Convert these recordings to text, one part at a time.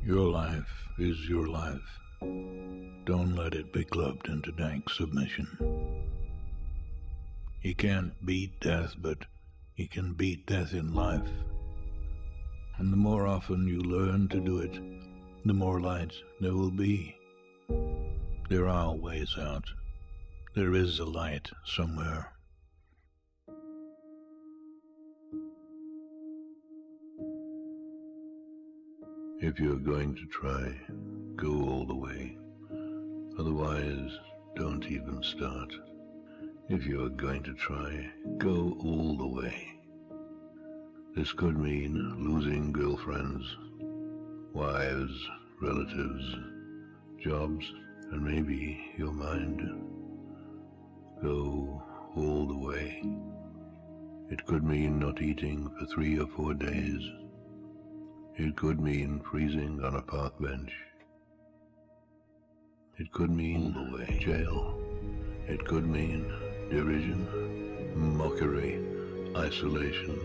Your life is your life. Don't let it be clubbed into dank submission. You can't beat death, but you can beat death in life. And the more often you learn to do it, the more light there will be. There are ways out. There is a light somewhere. If you're going to try, go all the way. Otherwise, don't even start. If you're going to try, go all the way. This could mean losing girlfriends, wives, relatives, jobs, and maybe your mind. Go all the way. It could mean not eating for 3 or 4 days. It could mean freezing on a park bench. It could mean all the way jail. It could mean derision, mockery, isolation.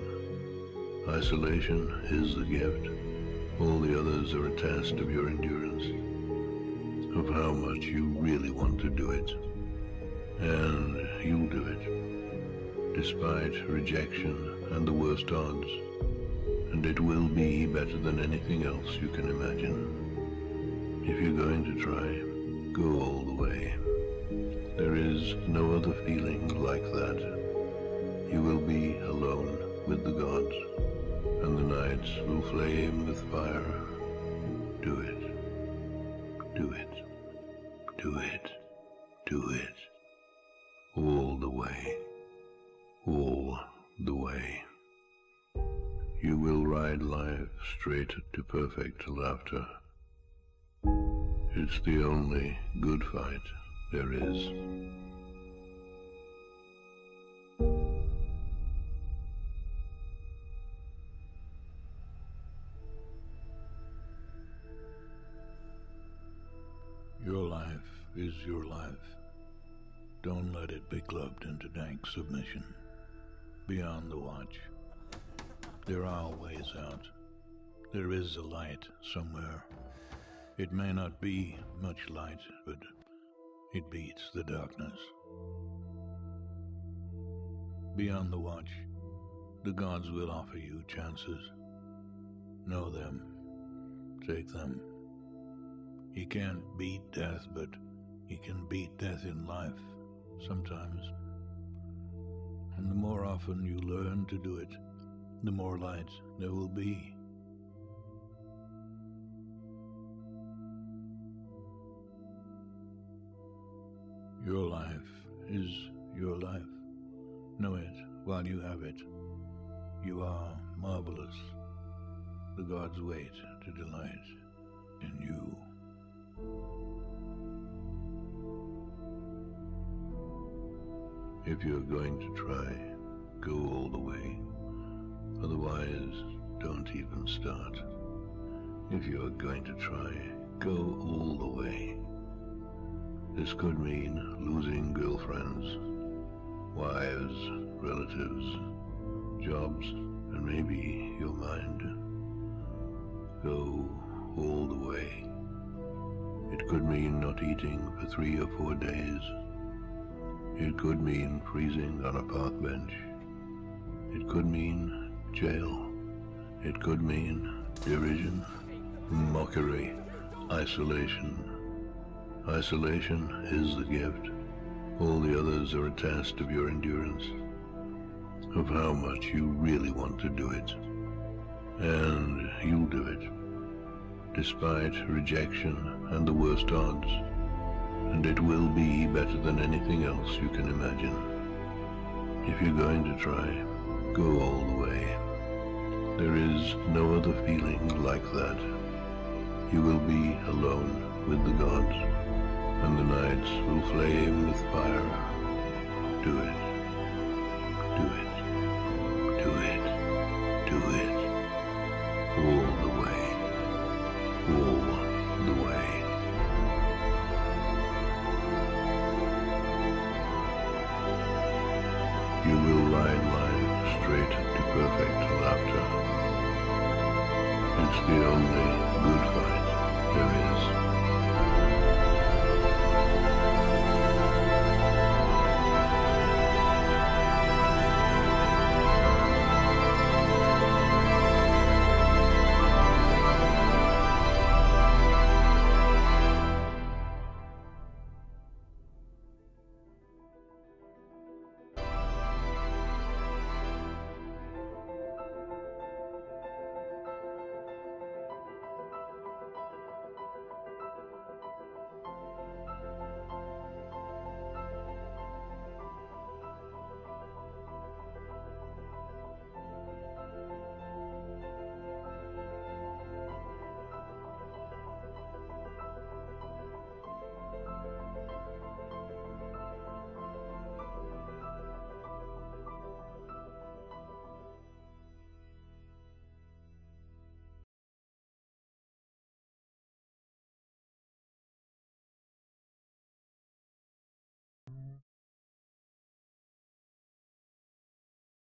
Isolation is the gift. All the others are a test of your endurance, of how much you really want to do it. And you'll do it, despite rejection and the worst odds. And it will be better than anything else you can imagine. If you're going to try, go all the way. There is no other feeling like that. You will be alone with the gods, and the nights will flame with fire. Do it. Do it. Do it. Do it. All the way. All the way. You will ride life straight to perfect laughter. It's the only good fight there is. Your life is your life. Don't let it be clubbed into dank submission. Beyond the watch. There are ways out. There is a light somewhere. It may not be much light, but it beats the darkness. Beyond the watch, the gods will offer you chances. Know them. Take them. You can't beat death, but you can beat death in life, sometimes. And the more often you learn to do it, the more light there will be. Your life is your life. Know it while you have it. You are marvelous. The gods wait to delight in you. If you're going to try, go all the way. Otherwise, don't even start. If you're going to try, go all the way. This could mean losing girlfriends, wives, relatives, jobs, and maybe your mind. Go all the way. It could mean not eating for 3 or 4 days. It could mean freezing on a park bench. It could mean jail. It could mean derision, mockery, isolation. Isolation is the gift. All the others are a test of your endurance, of how much you really want to do it. And you'll do it, despite rejection and the worst odds. And it will be better than anything else you can imagine. If you're going to try, go all the way. There is no other feeling like that. You will be alone with the gods, and the nights will flame with fire. Do it. Do it. Do it. Do it. All the way. All the way. You will ride life straight to perfect laughter. It's the only good fight there is.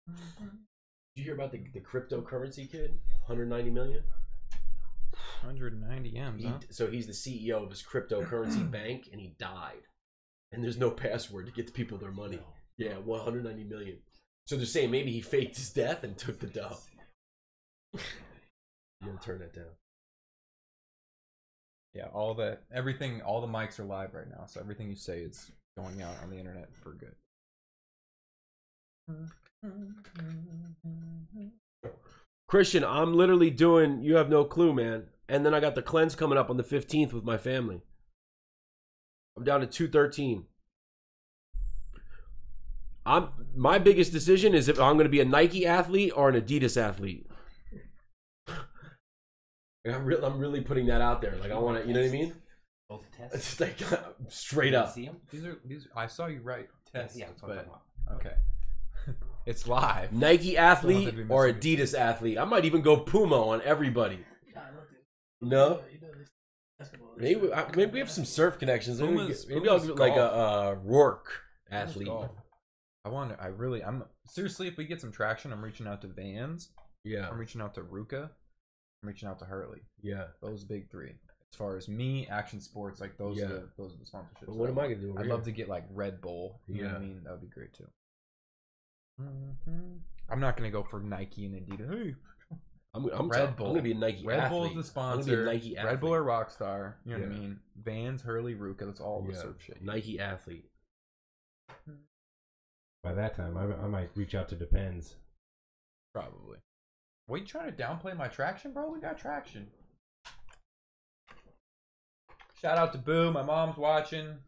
Did you hear about the cryptocurrency kid? 190 million? 190 M's, huh? So he's the CEO of his cryptocurrency bank, and he died. And there's no password to get the people their money. Yeah, 190 million. So they're saying maybe he faked his death and took the dough. You gotta turn that down. Yeah, everything, all the mics are live right now, so everything you say is going out on the internet for good. Christian, I'm literally doing, you have no clue, man. And then I got the cleanse coming up on the 15th with my family. I'm down to 213. My biggest decision is if I'm going to be a Nike athlete or an Adidas athlete. I'm really putting that out there. Like I want to, you know what I mean? Both tests. It's like straight up. See them? These I saw you write tests, Yeah, that's what I'm but talking about. okay. It's live. Nike athlete Don't have to be or missing Adidas athlete. I might even go Puma on everybody. No? Maybe we have some surf connections. Maybe I'll Puma's get like a Rourke Puma's athlete. golf. I'm seriously, if we get some traction, I'm reaching out to Vans. Yeah. I'm reaching out to Ruka. I'm reaching out to Hurley. Yeah. Those big three. As far as me, action sports, like those are the sponsorships. But what am I gonna do? I'd love to get like Red Bull. You know what I Yeah. mean? That would be great too. I'm not gonna go for Nike and Adidas. Hey, I'm Red Bull. I'm gonna be a Nike Red athlete. Bull is the sponsor. I'm gonna be a Nike athlete. Red Bull or Rockstar. You know what I Yeah. mean? Vans, Hurley, Ruka. That's all the Yeah. surf shit. Nike athlete. By that time, I might reach out to Depends. Probably. What, you trying to downplay my traction, bro? We got traction. Shout out to Boo. My mom's watching.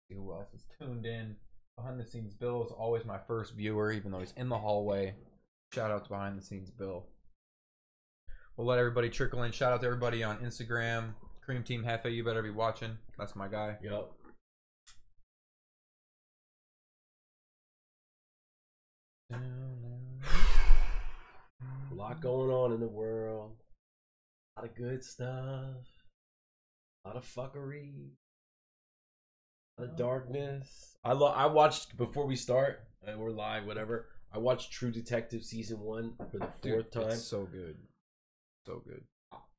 See who else is tuned in. Behind the Scenes Bill is always my first viewer, even though he's in the hallway. Shout out to Behind the Scenes Bill. We'll let everybody trickle in. Shout out to everybody on Instagram. Cream Team Hefe, you better be watching. That's my guy. Yup. A lot going on in the world. A lot of good stuff. A lot of fuckery. A lot of darkness. I watched, before we start, and we're live, whatever, I watched True Detective Season 1 for the fourth time. It's so good. So good.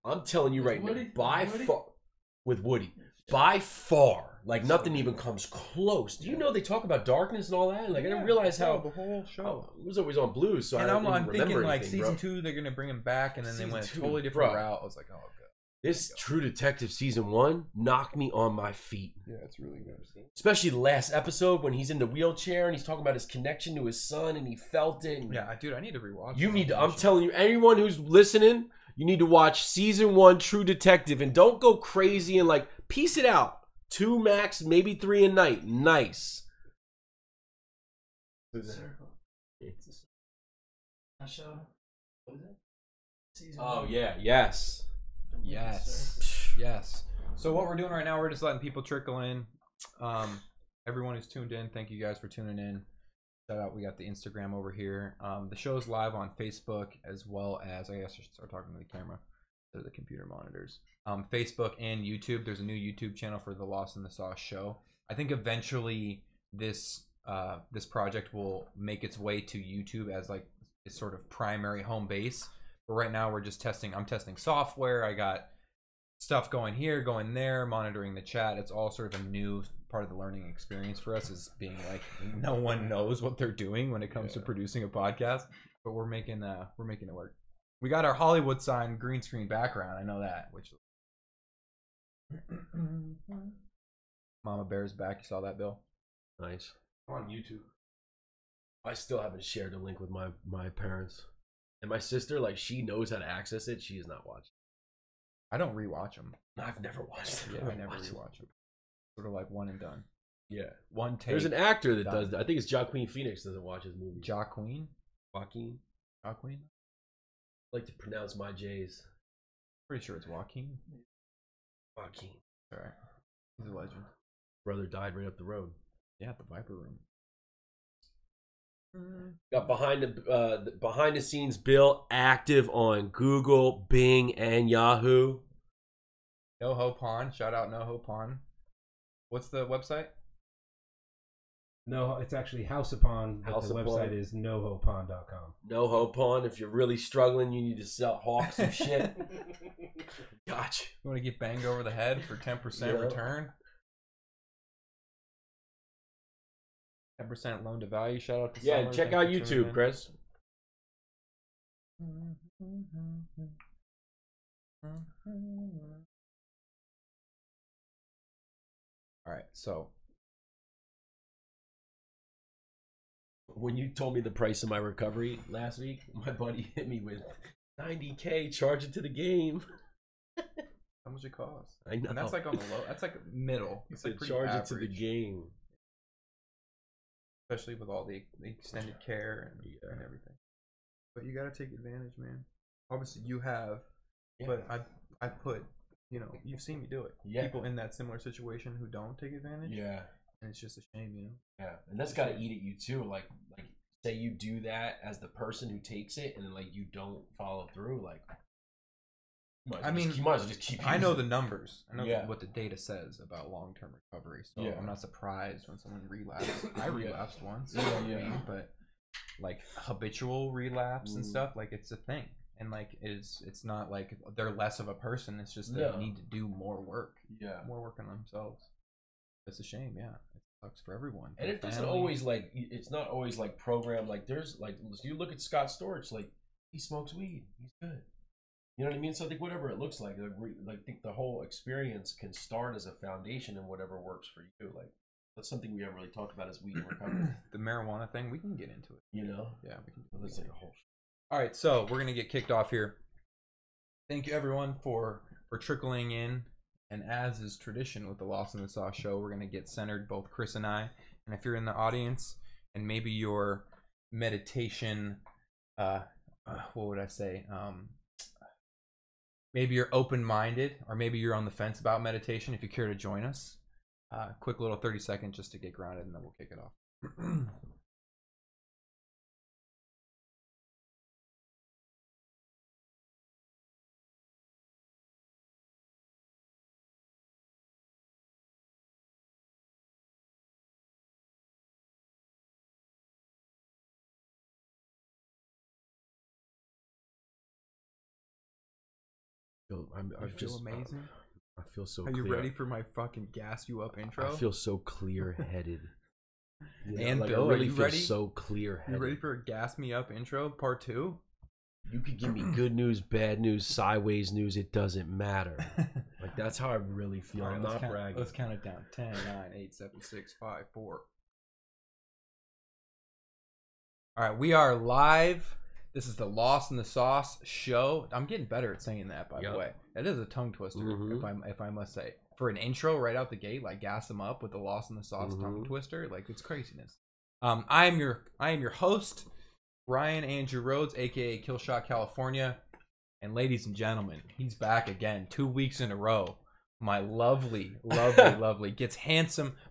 I'm telling you right Woody? now, by Woody? far, with Woody, by far, like nothing even comes close. Do you know they talk about darkness and all that? Like I didn't realize how the whole show. it was always on Blues, so And I I'm didn't even thinking remember like anything, season bro. 2 they're gonna bring him back, and then Season they went a 2, totally different bro. route. I was like, oh god. This True Detective Season 1 knocked me on my feet. Yeah, it's really good. Especially the last episode when he's in the wheelchair and he's talking about his connection to his son and he felt it. And Yeah, dude, I need to rewatch. you it. need to, I'm telling you, anyone who's listening, you need to watch Season 1 True Detective and don't go crazy and like piece it out. 2 max, maybe 3 a night. Nice. Oh yeah, yes. Yes. Yes. So what we're doing right now, we're just letting people trickle in. Everyone who's tuned in, thank you guys for tuning in. Shout out, we got the Instagram over here. The show's live on Facebook as well as, I guess I should start talking to the camera. They're the computer monitors. Facebook and YouTube. There's a new YouTube channel for the Lost in the Sauce show. I think eventually this this project will make its way to YouTube as like its sort of primary home base. But right now we're just testing. I'm testing software. I got stuff going here, going there, monitoring the chat. It's all sort of a new part of the learning experience for us, is being like, no one knows what they're doing when it comes to producing a podcast, but we're making it work. We got our Hollywood sign green screen background. I know that, which Mama Bear's back. You saw that, Bill? Nice. On YouTube. I still haven't shared a link with my parents. And my sister, like, she knows how to access it. She is not watching. I don't rewatch them. I've never watched it. Yeah, I never rewatch them. Sort of like one and done. Yeah. One take. There's an actor that done. does that. I think it's Joaquin Phoenix doesn't watch his movies. Joaquin? Joaquin? Joaquin? I like to pronounce my J's. Pretty sure it's Joaquin. Joaquin. All right. He's a legend. Brother died right up the road. Yeah, the Viper Room. Got behind the scenes Bill active on Google, Bing, and Yahoo. NoHo Pond. Shout out NoHo Pond. What's the website? No, it's actually House Upon, but House the Upon. website is nohopond.com. NoHo Pond. If you're really struggling, you need to sell hawk some shit. Gotcha. You want to get banged over the head for 10% Yeah. return? 10% loan to value. Shout out to Yeah, Summer. check Thank out you for tuning YouTube, in. Chris. All right, so When you told me the price of my recovery last week, my buddy hit me with $90K, charge it to the game. how much it costs? I know. And that's like on the low. That's like middle. He It's said like pretty charge it to the average, game. especially with all the extended care and everything. But you got to take advantage, man. Obviously, you have, but I put, you've seen me do it. Yeah. People in that similar situation who don't take advantage. Yeah. And it's just a shame, Yeah. And that's got to eat at you too. Like say you do that as the person who takes it and then like you don't follow through. Like, you might as well just keep I know using the numbers. I know Yeah. what the data says about long-term recovery. So Yeah. I'm not surprised when someone relapses. I relapsed once. Yeah, you know what I yeah. mean? But like habitual relapse and Mm. stuff, like it's a thing. And like it's not like they're less of a person. It's just they No. need to do more work. Yeah. More work on themselves. It's a shame, yeah. It sucks for everyone. For And the it doesn't family. always like it's not always like programmed. Like there's like you look at Scott Storch, like he smokes weed, he's good. You know what I mean? So I think whatever it looks like I think the whole experience can start as a foundation and whatever works for you. Like that's something we haven't really talked about as weed and recovery. The marijuana thing, we can get into it. You know? Yeah, we can. That's like a whole. All right, so we're gonna get kicked off here. Thank you everyone for trickling in, and as is tradition with the Lost in the Sauce show, we're gonna get centered, both Chris and I. And if you're in the audience and maybe your meditation, what would I say? Maybe you're open-minded, or maybe you're on the fence about meditation. If you care to join us, quick little 30-second just to get grounded, and then we'll kick it off. I You feel amazing? I feel so. Are clear. you ready for my fucking gas you up intro? I feel so clear-headed. And like, Bill, I really are you feel ready? so clear-headed. You ready for a gas me up intro part 2? You could give me good news, bad news, sideways news. It doesn't matter. Like that's how I really feel. All right, I'm let's not count, bragging. Let's count it down. 10, 9, 8, 7, 6, 5, 4. All right, we are live. This is the Lost in the Sauce show. I'm getting better at saying that, by the way. That is a tongue twister, if I must say. For an intro right out the gate, like gas them up with the Lost in the Sauce tongue twister, like it's craziness. I am your host, Ryan Andrew Rhodes, aka Killshot California, and ladies and gentlemen, he's back again, 2 weeks in a row. My lovely, lovely, gets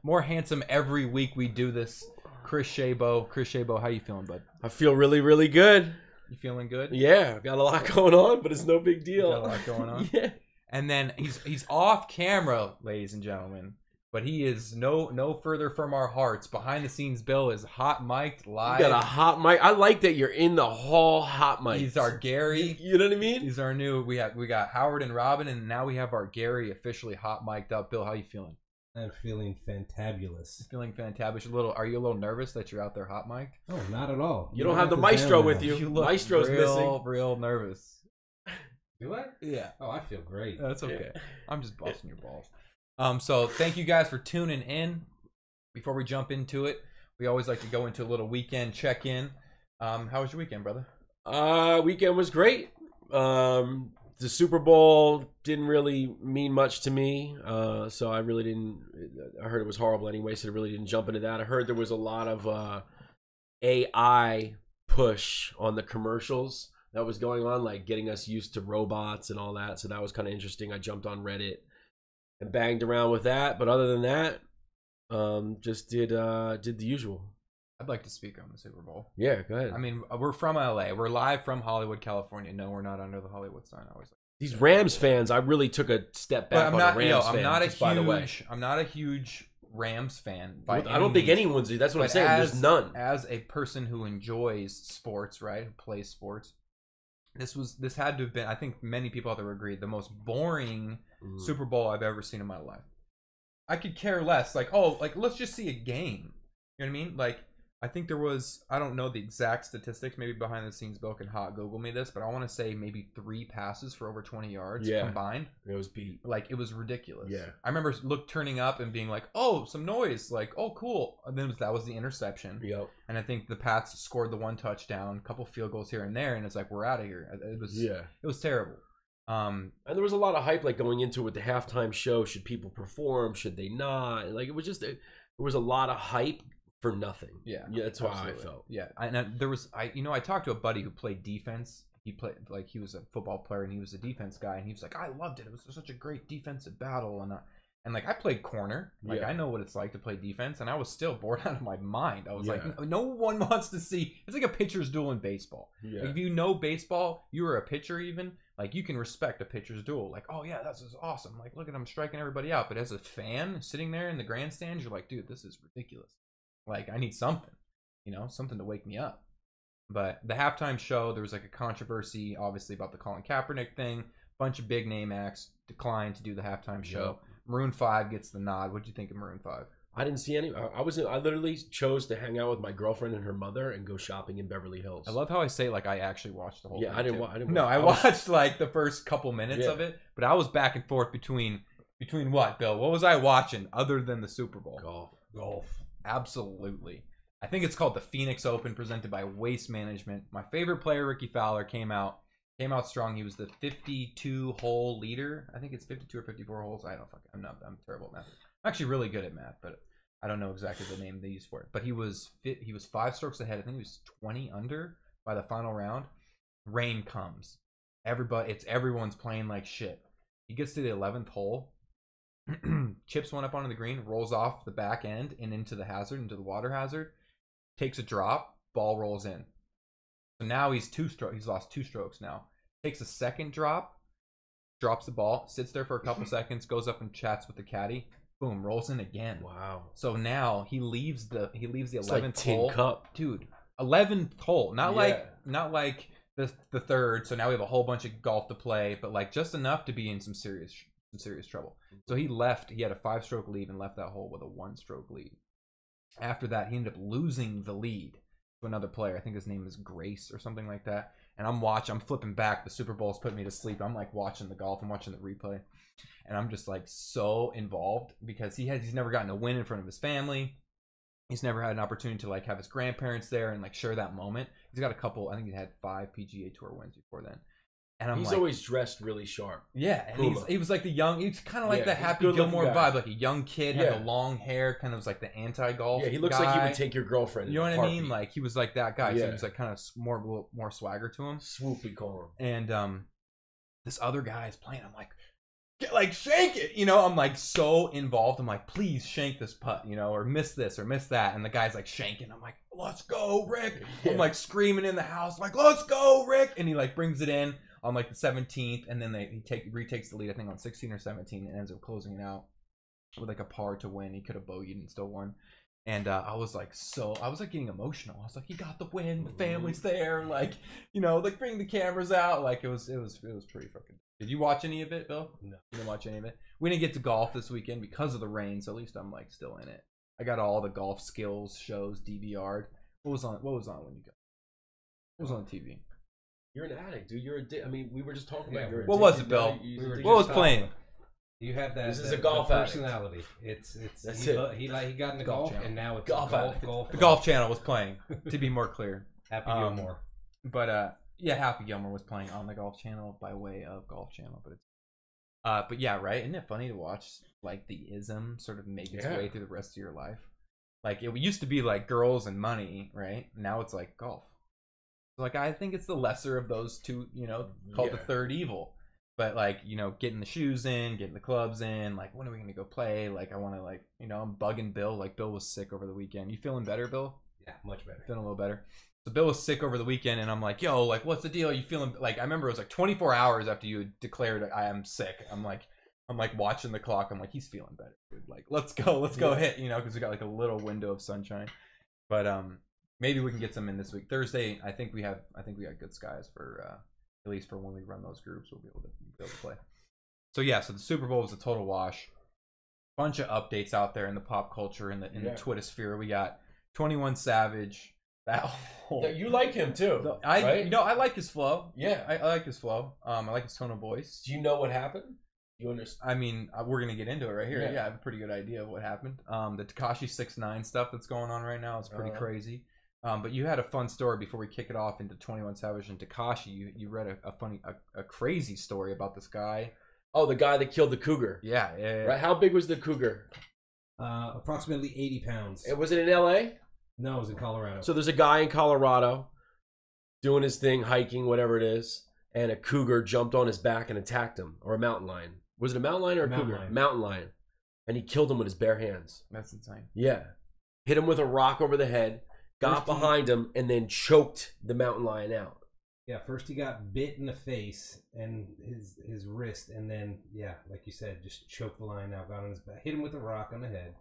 more handsome every week we do this. Chris Shabo. Chris Shabo, how you feeling, bud? I feel really, really good. You feeling good? Yeah, I've got a lot going on, but it's no big deal. Got a lot going on. Yeah. And then he's off camera, ladies and gentlemen. but he is no further from our hearts. Behind the scenes, Bill is hot mic'd live. You got a hot mic. I like that you're in the hall hot mic. He's our Gary. You know what I mean? He's our new. We got Howard and Robin, and now we have our Gary officially hot mic'd up. Bill, how you feeling? I'm feeling fantabulous. Feeling fantastic. Are you a little nervous that you're out there hot mic'd? Oh, not at all. You don't have the maestro with you. You look Maestro's missing. real nervous. Do I? Yeah. Oh, I feel great. That's okay. I'm just busting your balls. So thank you guys for tuning in. Before we jump into it, we always like to go into a little weekend check-in. How was your weekend, brother? Weekend was great. The Super Bowl didn't really mean much to me, so I really didn't. I heard it was horrible anyway, so I really didn't jump into that. I heard there was a lot of AI push on the commercials that was going on, like getting us used to robots and all that. So that was kind of interesting. I jumped on Reddit and banged around with that, but other than that, just did the usual. I'd like to speak on the Super Bowl. Yeah, go ahead. I mean, we're from LA. We're live from Hollywood, California. No, we're not under the Hollywood sign. I always like These Rams fans, I really took a step back on the Rams fans. By the way, I'm not a huge Rams fan. I don't think anyone's. That's what I'm saying. There's none. As a person who enjoys sports, right, who plays sports, this had to have been. I think many people out there agree the most boring Super Bowl I've ever seen in my life. I could care less. Like, let's just see a game. You know what I mean? Like, I think there was, I don't know the exact statistics, maybe behind the scenes Bill can hot Google me this, but I want to say maybe 3 passes for over 20 yards combined. It was beat. Like, it was ridiculous. Yeah. I remember turning up and being like, oh, some noise. Like, oh, cool. And then that was the interception. Yep. And I think the Pats scored the 1 touchdown, a couple field goals here and there, and it's like, we're out of here. It was terrible. And there was a lot of hype like going into it with the halftime show. Should people perform? Should they not? Like, it was just, there was a lot of hype for nothing. Yeah, that's how I felt. Yeah, I talked to a buddy who played defense. He was a football player and he was a defense guy, and he was like, I loved it. It was such a great defensive battle, and like I played corner. Like I know what it's like to play defense, and I was still bored out of my mind. I was like, no one wants to see. It's like a pitcher's duel in baseball. Yeah. Like, if you know baseball, you were a pitcher even. Like, you can respect a pitcher's duel. Like, oh yeah, this is awesome. Like, look at him striking everybody out. But as a fan sitting there in the grandstands, you're like, dude, this is ridiculous. Like, I need something, something to wake me up. But the halftime show, there was like a controversy, obviously, about the Colin Kaepernick thing. Bunch of big name acts declined to do the halftime show. Maroon 5 gets the nod. What'd you think of Maroon 5? I didn't see any. I literally chose to hang out with my girlfriend and her mother and go shopping in Beverly Hills. I love how I say like I actually watched the whole thing. I didn't watch. No, I watched like the first couple minutes of it, but I was back and forth between what, Bill? What was I watching other than the Super Bowl? Golf. Absolutely. I think it's called the Phoenix Open, presented by Waste Management. My favorite player, Ricky Fowler, came out strong. He was the 52-hole leader. I think it's 52 or 54 holes. I'm terrible at math. I'm actually really good at math, but I don't know exactly the name they use for it. But he was 5 strokes ahead. I think he was 20 under by the final round. Rain comes. Everyone's playing like shit. He gets to the 11th hole. Chips one up onto the green, rolls off the back end and into the water hazard, takes a drop, ball rolls in. So now he's lost 2 strokes now. Takes a second drop, drops the ball, sits there for a couple seconds, goes up and chats with the caddy, boom, rolls in again. Wow. So now he leaves the 11th like hole. Tin Cup. Dude, 11th hole. Not like the third, so now we have a whole bunch of golf to play, but like just enough to be in some serious trouble. So he had a 5-stroke lead and left that hole with a 1-stroke lead. After that, he ended up losing the lead to another player. I think his name is Grace or something like that. And I'm flipping back. The Super Bowl's putting me to sleep. I'm like watching the golf. I'm watching the replay. And I'm just like so involved because he's never gotten a win in front of his family. He's never had an opportunity to like have his grandparents there and like share that moment. He's got a couple, I think he had 5 PGA Tour wins before then. And he's always dressed really sharp. Yeah, and he was like he's kind of like the Happy Gilmore vibe, like a young kid, had the long hair, kind of was like the anti-golf. Yeah, he looks like he would take your girlfriend. You know what I mean? Like he was like that guy. Yeah. So he was like kind of more swagger to him. Swoop, we call him. And this other guy is playing. I'm like, shank it, I'm like so involved. I'm like, please shank this putt, or miss this or miss that. And the guy's like shanking. I'm like, let's go, Rick. Yeah. I'm like screaming in the house, like, let's go, Rick. And he like brings it in on like the 17th, and then he retakes the lead, I think on 16 or 17, and ends up closing it out. with like a par to win. He could have bogeyed and still won. And I was like getting emotional. I was like, he got the win. The family's there. Like, you know, like bring the cameras out. Like it was pretty fucking. Did you watch any of it, Bill? No. You didn't watch any of it. We didn't get to golf this weekend because of the rain. So at least I'm like still in it. I got all the golf skills shows DVR'd. What was on when you got? What was on TV? You're an addict, dude. You're I mean, we were just talking about. You're What was it, addicted. Bill? You What was playing? You have that. This is that, a golf that addict. personality. It's That's he, it. He got into Golf golf, channel. and now it's Golf addict. golf. The Golf Channel was playing. To be more clear, Happy Gilmore. But yeah, Happy Gilmore was playing on the Golf Channel by way of Golf Channel. But yeah, right. Isn't it funny to watch like the ism sort of make its way through the rest of your life? Like it used to be like girls and money, right? Now it's like golf. So like I think it's the lesser of those two, you know, called the third evil. But like, you know, getting the shoes in, getting the clubs in, like when are we gonna go play? Like I wanna like, you know, I'm bugging Bill. Like Bill was sick over the weekend. You feeling better, Bill? Yeah, much better. Feeling a little better. So Bill was sick over the weekend and I'm like, yo, like what's the deal? You feeling like I remember it was like 24 hours after you declared I am sick. I'm like watching the clock. I'm like, he's feeling better, dude. Like, let's go hit, you know, because we got like a little window of sunshine. But maybe we can get some in this week. Thursday, I think we got good skies for at least for when we run those groups, we'll be able to play. So yeah, so the Super Bowl was a total wash. Bunch of updates out there in the pop culture in the Twitter sphere. We got 21 Savage. That whole, You like him too, right? You know, I like his flow. Yeah, I like his flow. I like his tone of voice. Do you know what happened? You understand? I mean, we're gonna get into it right here. Yeah. Yeah, I have a pretty good idea of what happened. The Tekashi 6ix9ine stuff that's going on right now is pretty crazy. But you had a fun story before we kick it off into 21 Savage and Tekashi. You read a crazy story about this guy. Oh, the guy that killed the cougar. Yeah. Right. How big was the cougar? Approximately 80 pounds. Was it in L.A.? No, it was in Colorado. So there's a guy in Colorado doing his thing, hiking, whatever it is, and a cougar jumped on his back and attacked him, or a mountain lion. Was it a mountain lion or a Mountain cougar? lion. Mountain lion. And he killed him with his bare hands. That's insane. Yeah. Hit him with a rock over the head, got behind him, and then choked the mountain lion out. Yeah, first he got bit in the face and his wrist, and then, yeah, like you said, just choked the lion out, got on his back, hit him with a rock on the head,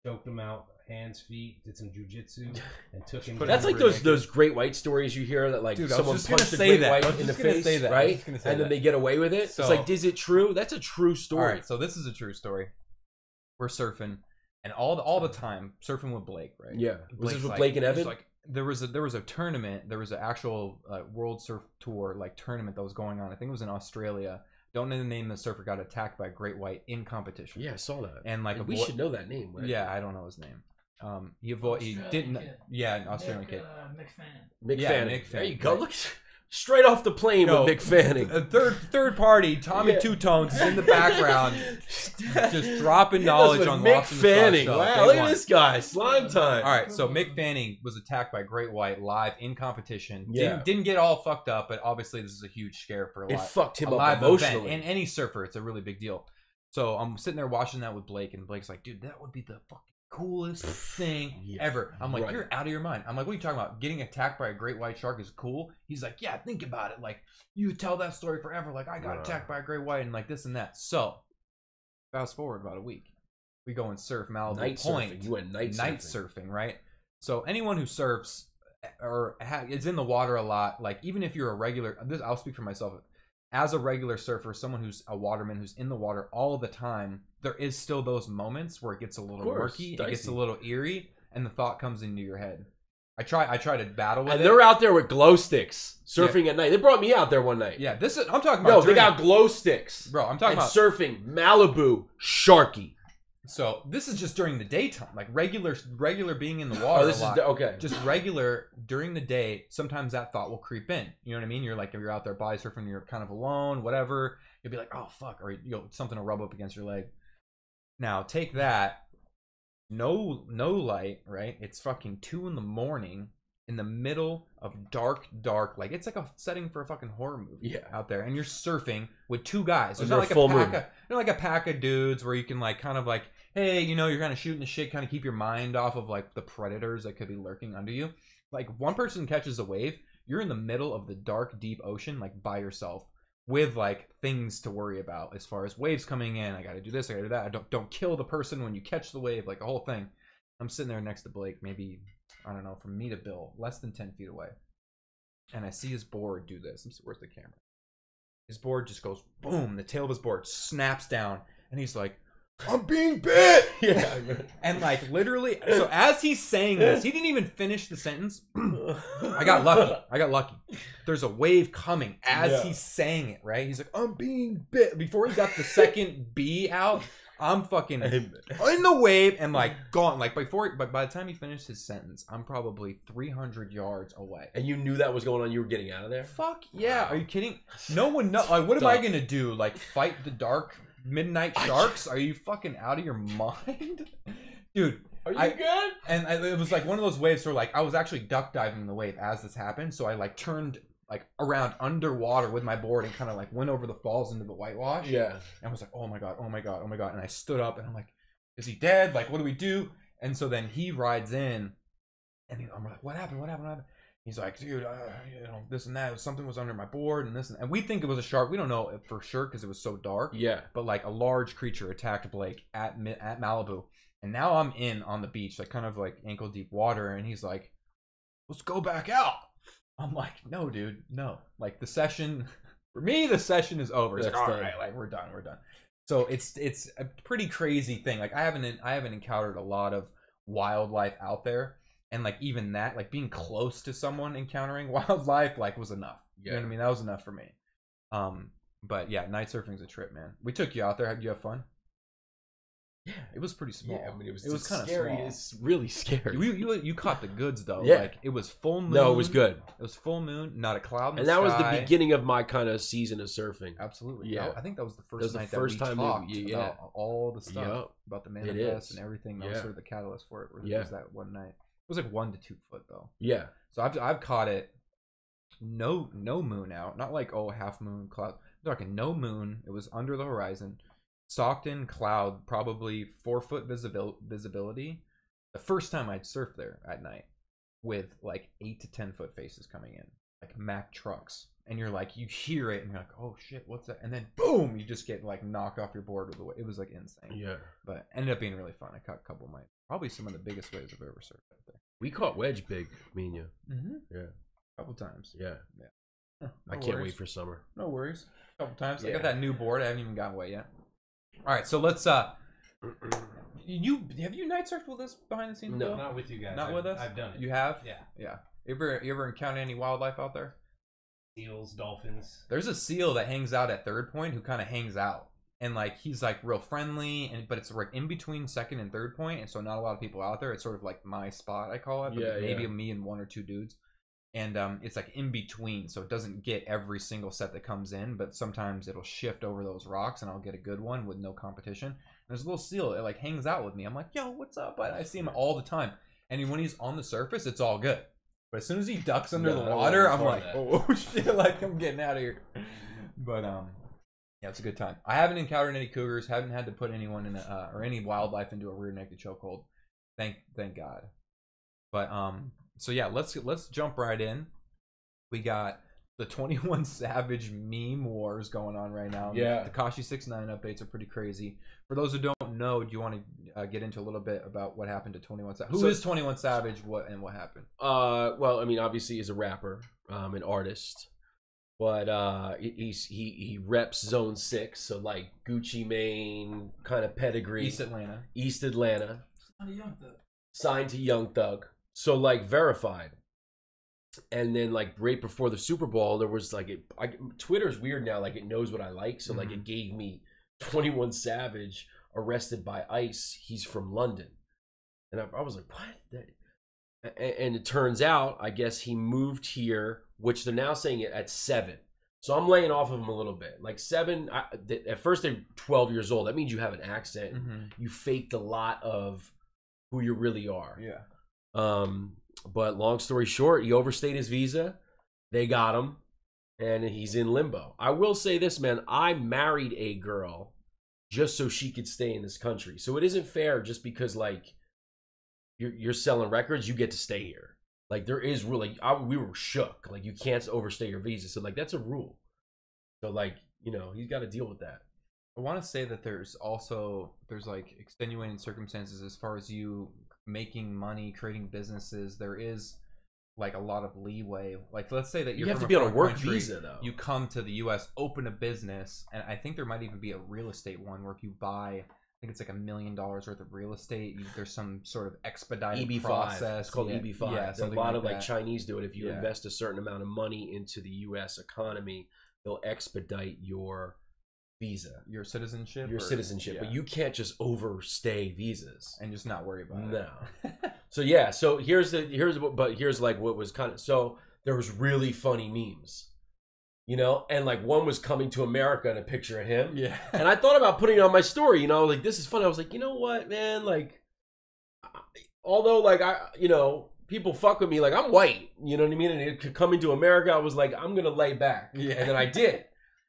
choked him out, hands, feet, did some jujitsu, and took him down. That's like those great white stories you hear that like Dude, I was someone just gonna punched a say great that. white I was in the just gonna face, say that. I was right? just gonna say And then that. they get away with it. So- It's like, is it true? That's a true story. All right, so this is a true story. We're surfing, and all the time surfing with Blake, right? Yeah. Was this with like- Blake and he's Evan? Like there was a tournament. There was an actual World Surf Tour like tournament that was going on. I think it was in Australia. Don't know the name of the surfer. Got attacked by a great white in competition. Yeah, I saw that. And like we should know that name. Right? Yeah, I don't know his name. He didn't. Kid. Yeah, an Australian kid. Mick Fanning. Mick Yeah, Fanning. Mick There you Fanning, go. right. Look, straight off the plane No, with Mick Fanning. A third party, Tommy Yeah. Two Tones is in the background, just dropping He knowledge does on with Mick Lost in the Sauce Fanning. show. Wow, Day look one. at this guy. Slime time. All right, so Mick Fanning was attacked by Great White live in competition. Yeah. Didn't get all fucked up, but obviously this is a huge scare for a It live, fucked him a up live emotionally. event. And any surfer, it's a really big deal. So I'm sitting there watching that with Blake, and Blake's like, dude, that would be the fucking coolest thing Yeah, ever. I'm like, right. you're out of your mind. I'm like, what are you talking about? Getting attacked by a great white shark is cool? He's like, yeah, think about it. Like, you tell that story forever. Like, I got attacked by a great white and like this and that. So, fast forward about a week. We go and surf Malibu Night Point. surfing. You went night surfing, right? So anyone who surfs or is in the water a lot, like even if you're a regular, I'll speak for myself. As a regular surfer, someone who's a waterman who's in the water all the time, there is still those moments where it gets a little murky, it gets a little eerie, and the thought comes into your head. I try to battle with And it. they're out there with glow sticks surfing at night. They brought me out there one night. Yeah, this is I'm talking about. No, they during- got glow sticks. bro. I'm talking and about. surfing Malibu Sharky. So this is just during the daytime, like regular being in the water. Oh, this a lot. is okay. Just regular during the day. Sometimes that thought will creep in. You know what I mean? You're like, if you're out there body surfing, you're kind of alone, whatever. You'll be like, oh fuck, or something will rub up against your leg. Now take that. No light, right? It's fucking 2 a.m. in the middle of dark, like it's like a setting for a fucking horror movie out there, and you're surfing with two guys. There's Under not like a full a pack moon. of, like a pack of dudes where you can like kind of like, hey, you're kind of shooting the shit, kind of keep your mind off of like the predators that could be lurking under you. Like one person catches a wave, you're in the middle of the dark, deep ocean, like by yourself. with like things to worry about as far as waves coming in. I got to do this, I got to do that. I don't kill the person when you catch the wave, like the whole thing. I'm sitting there next to Blake, maybe, I don't know, from me to Bill, less than 10 feet away. And I see his board do this. Where's the camera? His board just goes boom. The tail of his board snaps down, and he's like, "I'm being bit." Yeah. And like literally, so as he's saying this, he didn't even finish the sentence. I got lucky. There's a wave coming as he's saying it, right? He's like, "I'm being bit." Before he got the second B out, I'm fucking in the wave and like gone. Like but by the time he finished his sentence, I'm probably 300 yards away. And you knew that was going on. You were getting out of there. Fuck yeah! Wow. Are you kidding? No one knows. Like, what am I gonna do? Like, fight the dark midnight sharks? Are you fucking out of your mind, dude? Are you good? And it was like one of those waves where like I was actually duck diving in the wave as this happened, so I like turned like around underwater with my board and kind of like went over the falls into the whitewash. Yeah. And was like, oh my god, oh my god, oh my god. And I stood up and I'm like, is he dead? Like, what do we do? And so then he rides in, and I'm like, what happened? What happened? What happened? He's like, dude, you know, this and that. Something was under my board and this and we think it was a shark. We don't know for sure because it was so dark. Yeah. But like a large creature attacked Blake at Malibu, and now I'm in on the beach, like kind of like ankle deep water, and he's like, let's go back out. I'm like, no, dude, no. Like the session, for me, the session is over. It's like, all right, like we're done. So it's a pretty crazy thing. Like I haven't encountered a lot of wildlife out there, and like even that, like being close to someone encountering wildlife, like was enough. You know what I mean? That was enough for me. But yeah, night surfing's a trip, man. We took you out there. Did you have fun? Yeah, it was pretty small. Yeah, I mean, it was kind of scary. small. It's really scary. You caught the goods though. Yeah. Like it was full moon. No, it was good. It was full moon, not a cloud in the And that was sky. the beginning of my kind of season of surfing. Absolutely. Yeah. I think that was the first That was the night first that we time talked yeah. about all the stuff Yep. about the It manifest is. and everything. That was Yeah. sort of the catalyst for it. Yeah. Was that one night? It was like 1 to 2 foot though. Yeah. So I've caught it. No moon out, not like half moon cloud. I'm talking no moon. It was under the horizon. Socked in cloud, probably 4 foot visibility. The first time I'd surf there at night with like 8 to 10 foot faces coming in, like Mack trucks, and you're like, you hear it and you're like, oh shit, what's that? And then boom, you just get like knocked off your board with the wave. It was like insane. Yeah. But ended up being really fun. I caught a couple of probably some of the biggest waves I've ever surfed out there. We caught wedge big, me and you. Mm-hmm. Yeah. A couple times. Yeah. Huh, I can't wait for summer. No worries. A couple times. I Yeah. got that new board. I haven't even gotten wet yet. All right, so let's you have you night surfed with us behind the scenes? No. Bill? Not with you guys. Not with us. I've done it. You have? Yeah. Yeah. You ever encountered any wildlife out there? Seals, dolphins. There's a seal that hangs out at Third Point who kind of hangs out, and like he's like real friendly, but it's like in between Second and Third Point, and so not a lot of people out there. It's sort of like my spot, I call it. But Yeah, maybe yeah. me and 1 or 2 dudes. And it's like in between, so it doesn't get every single set that comes in, but sometimes it'll shift over those rocks and I'll get a good one with no competition. And there's a little seal that like hangs out with me. I'm like, yo, what's up? I see him all the time. And when he's on the surface, it's all good. But as soon as he ducks under the water, I'm like, oh shit, like I'm getting out of here. But yeah, it's a good time. I haven't encountered any cougars, haven't had to put anyone in or any wildlife into a rear-naked chokehold. Thank God. But so yeah, let's jump right in. We got the 21 Savage meme wars going on right now. Yeah. The Tekashi 6ix9ine updates are pretty crazy. For those who don't know, do you want to get into a little bit about what happened to 21 Savage? Who is 21 Savage? What happened? Well, I mean, obviously he's a rapper, an artist, but he reps Zone 6, so like Gucci Mane kind of pedigree. East Atlanta. Signed to Young Thug. So like verified. And then like right before the Super Bowl, there was like Twitter's weird now, like it knows what I like, so like it gave me 21 Savage arrested by ICE. He's from London. And I was like, what? And it turns out, I guess he moved here, which they're now saying it at 7. So I'm laying off of him a little bit. Like 7, at first they're 12 years old. That means you have an accent. Mm-hmm. You faked a lot of who you really are. Yeah. But long story short, he overstayed his visa. They got him, and he's in limbo. I will say this, man. I married a girl just so she could stay in this country. So it isn't fair just because like you're selling records, you get to stay here. Like there is really, we were shook. Like you can't overstay your visa. So like that's a rule. So like, you know, he's got to deal with that. I want to say that there's like extenuating circumstances as far as you making money, creating businesses. There is like a lot of leeway. Like let's say that You you're have from to be a on a foreign work country, visa though. you come to the U.S., open a business, and I think there might even be a real estate one where if you buy, I think it's like $1 million worth of real estate, there's some sort of expedited EB5. process. It's called EB5. Yeah, a lot of like that. Chinese do it. If you Yeah. invest a certain amount of money into the U.S. economy, they'll expedite your visa, Your citizenship. your citizenship. Yeah. But you can't just overstay visas. and just not worry about No. it. So yeah, so here's like what was kind of, so there was really funny memes, you know, and like one was coming to America and a picture of him. Yeah. And I thought about putting it on my story, you know, like this is funny. I was like, you know what, man, like, although like you know, people fuck with me, like I'm white, you know what I mean? And it coming to America, I was like, I'm gonna lay back. Yeah. And then I did.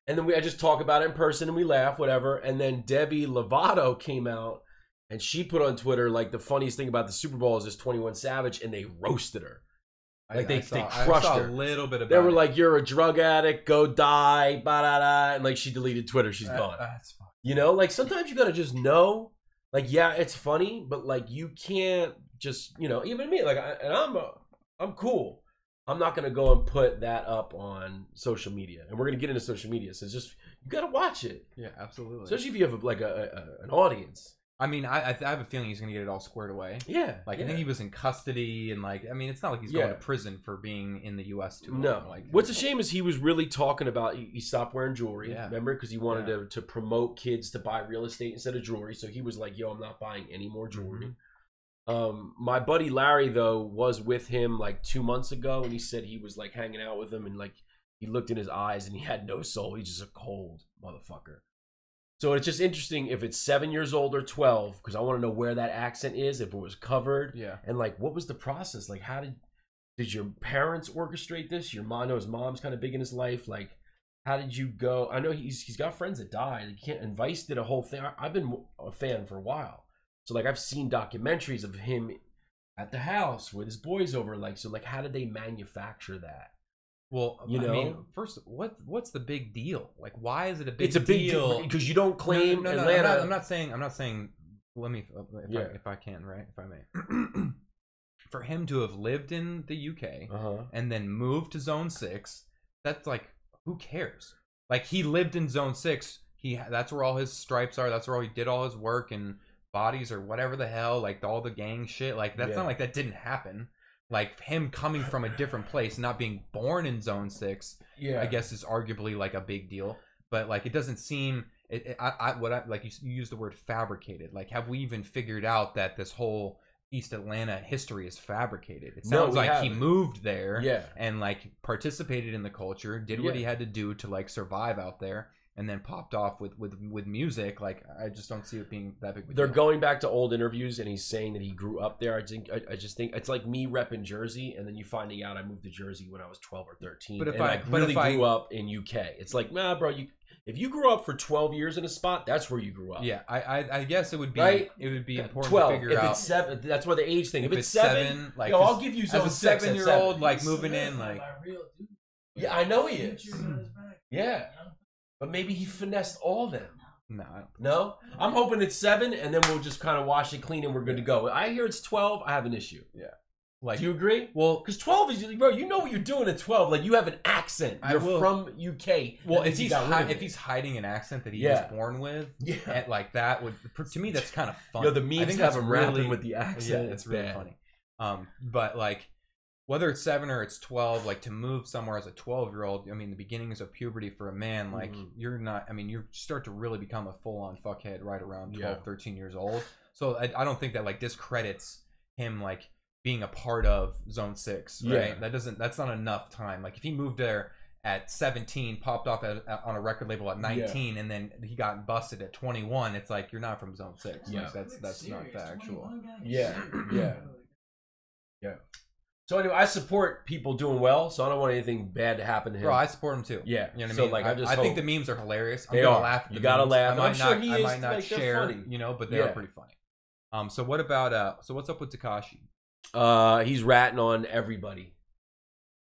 And then I just talk about it in person and we laugh, whatever. And then Debbie Lovato came out and she put on Twitter, like, the funniest thing about the Super Bowl is this 21 Savage, and they roasted her. Like, they crushed I saw her. a little bit about They were it. like, you're a drug addict, go die, ba-da-da. And, like, she deleted Twitter. She's gone. That's fine. You know? Like, sometimes you gotta just know. Like, yeah, it's funny, but, like, you can't just, you know, even me. Like, I'm cool. I'm not going to go and put that up on social media. And we're going to get into social media. So it's just, you got to watch it. Yeah, absolutely. Especially if you have like an audience. I mean, I have a feeling he's going to get it all squared away. Yeah. Like, yeah. I think he was in custody and like, I mean, it's not like he's going to prison for being in the U.S. too long. No. Like, What's a shame is he was really talking about, he stopped wearing jewelry. Yeah. Remember? Because he wanted to promote kids to buy real estate instead of jewelry. So he was like, yo, I'm not buying any more jewelry. Mm-hmm. My buddy Larry though was with him like 2 months ago, and he said he was like hanging out with him, and like he looked in his eyes and he had no soul. He's just a cold motherfucker. So it's just interesting if it's 7 years old or 12, because I want to know where that accent is, if it was covered, Yeah. and like what was the process? Like, how did your parents orchestrate this? Your mom, I know his mom's kind of big in his life. Like, how did you go? I know he's got friends that died. He can't. And Vice did a whole thing. I've been a fan for a while. So, like, I've seen documentaries of him at the house with his boys over. Like, so, like, how did they manufacture that? Well, You know? I mean, first, what's the big deal? Like, why is it a big deal? It's a big deal because you don't claim No, Atlanta. I'm not saying. Let me, if I can, right? If I may. For him to have lived in the UK and then moved to Zone 6, that's like, who cares? Like, he lived in Zone 6. That's where all his stripes are. That's where he did all his work and bodies or whatever the hell, like all the gang shit. Like, that's not like that didn't happen. Like, him coming from a different place, not being born in Zone 6, I guess is arguably like a big deal. But like, it doesn't seem like you used the word fabricated. Like, have we even figured out that this whole East Atlanta history is fabricated? It sounds like he moved there and like participated in the culture, did what he had to do to like survive out there, and then popped off with music. Like, I just don't see it being that big of a They're deal. going back to old interviews, and he's saying that he grew up there. I just think it's like me repping Jersey, and then you finding out I moved to Jersey when I was 12 or 13. But if and I- I but really if I- grew up in UK. It's like, nah, bro, if you grew up for 12 years in a spot, that's where you grew up. Yeah, I guess it would be Right? it would be important 12. to figure if out. it's 7, that's why the age thing. If, If it's it's 7, seven, like, yo, I'll 'cause give you as zone a 6 at 7-year-old, 7. like moving in, like Yeah, I know he is. Yeah. But maybe he finessed all of them. no, I don't. No? I'm hoping it's 7, and then we'll just kind of wash it clean and we're good to go. I hear it's 12, I have an issue. Like, Do you agree? well, Because 12 is, bro, you know what you're doing at 12. Like, you have an accent. I You're will- from UK. well, That if means you he's got rid of if it. he's hiding an accent that he Yeah. was born with, Yeah. and like that would, to me, that's kind of fun. Yo, the I memes think have that's him really, rapping with the accent. yeah, it's really bad. funny. But like, whether it's 7 or it's 12, like to move somewhere as a 12-year-old, I mean, the beginnings of puberty for a man, like you're not, I mean, you start to really become a full-on fuckhead right around 12, 13 years old. So I don't think that like discredits him like being a part of Zone 6, right? Yeah. That's not enough time. Like if he moved there at 17, popped off on a record label at 19, and then he got busted at 21, it's like, you're not from Zone 6. Yeah. Like, that's not factual. Yeah. So anyway, I support people doing well, so I don't want anything bad to happen to him. Bro, I support him too. Yeah. You know what So, I mean? like, I just think hope- the memes are hilarious. I'm They gonna are. laugh at You the gotta memes. laugh. I And might I'm sure not, he I is, might not like, they're share, funny. you know, but they are Yeah. pretty funny. So what about so what's up with Tekashi? He's ratting on everybody.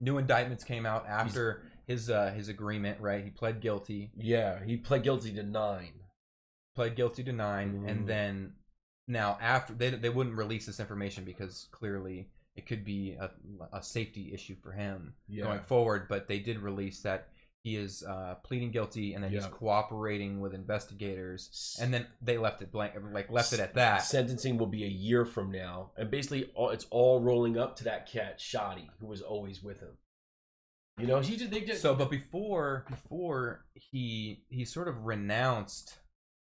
New indictments came out after his agreement, right? He pled guilty. Yeah, he pled guilty to 9. Pled guilty to 9, Mm. and then now after they wouldn't release this information because clearly it could be a safety issue for him going forward. But they did release that he is pleading guilty, and then he's cooperating with investigators, and then they left it blank, like left it at that. Sentencing will be a year from now, and basically it's all rolling up to that cat Shoddy, who was always with him. You know, But before he sort of renounced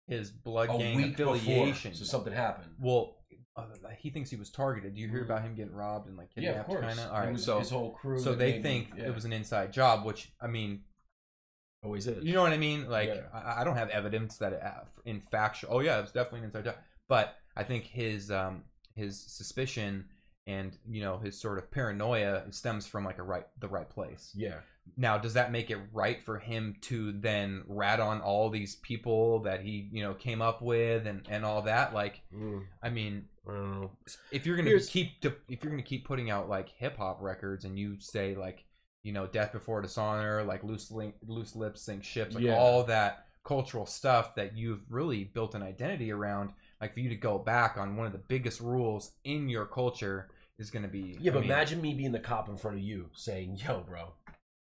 his blood gang affiliation. So something happened. Well, he thinks he was targeted. Do you hear about him getting robbed and like kidnapped? Yeah, of course. Kinda? All right, so his whole crew. So they think it was an inside job, which I mean, always is. you know what I mean? Like I don't have evidence that in fact. Oh yeah, it was definitely an inside job. But I think his suspicion and his sort of paranoia stems from like the right place. Yeah. Now, does that make it right for him to then rat on all these people that he, came up with and all that? Like, I mean, I don't know. If you're gonna keep putting out like hip hop records and you say like, Death Before Dishonor, like Loose Lips Sink Ships, like all that cultural stuff that you've really built an identity around, like for you to go back on one of the biggest rules in your culture is going to be. Yeah, but imagine me being the cop in front of you saying, "Yo, bro,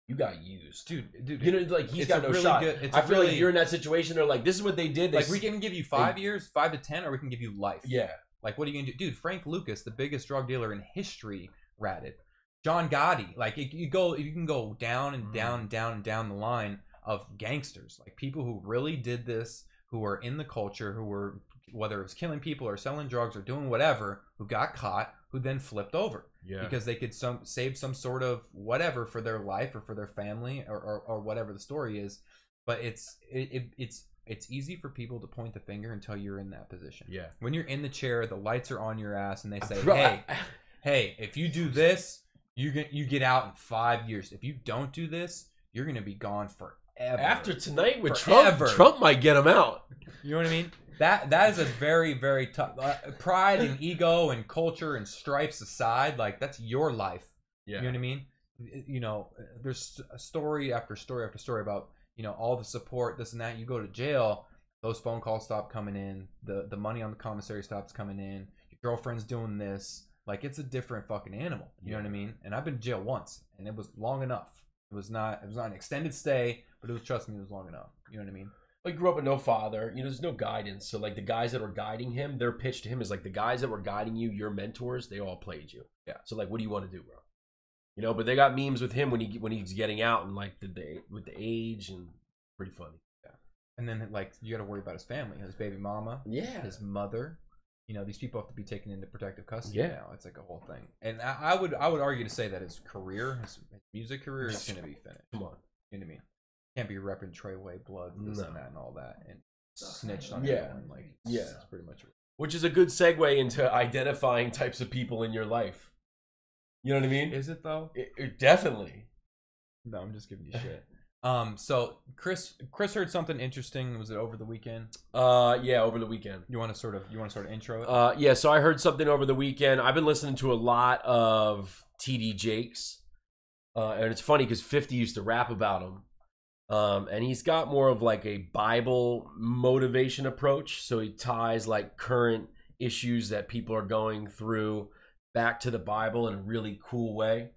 you got used, dude." Like he's got no shot. I feel like if you're in that situation, they're like, "This is what they did." Like we can give you 5 years, 5 to 10, or we can give you life. Yeah. Like what are you gonna do, dude? Frank Lucas, the biggest drug dealer in history, ratted. John Gotti, like you can go down and down and down and down the line of gangsters, like people who really did this, who were in the culture, who were, whether it was killing people or selling drugs or doing whatever, who got caught, who then flipped over because they could save some sort of whatever for their life or for their family or whatever the story is. But it's easy for people to point the finger until you're in that position. Yeah. When you're in the chair, the lights are on your ass, and they say, "Hey, if you do this, you get out in 5 years. If you don't do this, you're gonna be gone forever." After tonight with Trump might get him out. You know what I mean? That is a very, very tough. Pride and ego and culture and stripes aside, like that's your life. Yeah. You know what I mean? There's story after story after story about all the support, this and that. You go to jail, those phone calls stop coming in. The money on the commissary stops coming in. Your girlfriend's doing this. Like it's a different fucking animal. You know what I mean? And I've been to jail once, and it was long enough. It was not an extended stay, but trust me, it was long enough. You know what I mean? Like grew up with no father, there's no guidance. So like the guys that were guiding him, their pitch to him is like the guys that were guiding you, your mentors, they all played you. Yeah. So like, what do you want to do, bro? But they got memes with him when he's getting out and like with the age and pretty funny. Yeah. And then like you got to worry about his family, his baby mama, his mother. These people have to be taken into protective custody now. It's like a whole thing. And I would argue to say that his career, his music career, is going to be finished. Come on, you know what I mean? Can't be repping Treyway blood, this and that, and all that, and snitched on everyone. Like, that's pretty much it. Which is a good segue into identifying types of people in your life. You know what I mean? Is it though? It definitely. No, I'm just giving you shit. So Chris heard something interesting. Was it over the weekend? Yeah, over the weekend. You want to sort of intro it? Yeah. So I heard something over the weekend. I've been listening to a lot of TD Jakes, and it's funny because 50 used to rap about him. And he's got more of like a Bible motivation approach. So he ties like current issues that people are going through back to the Bible in a really cool way.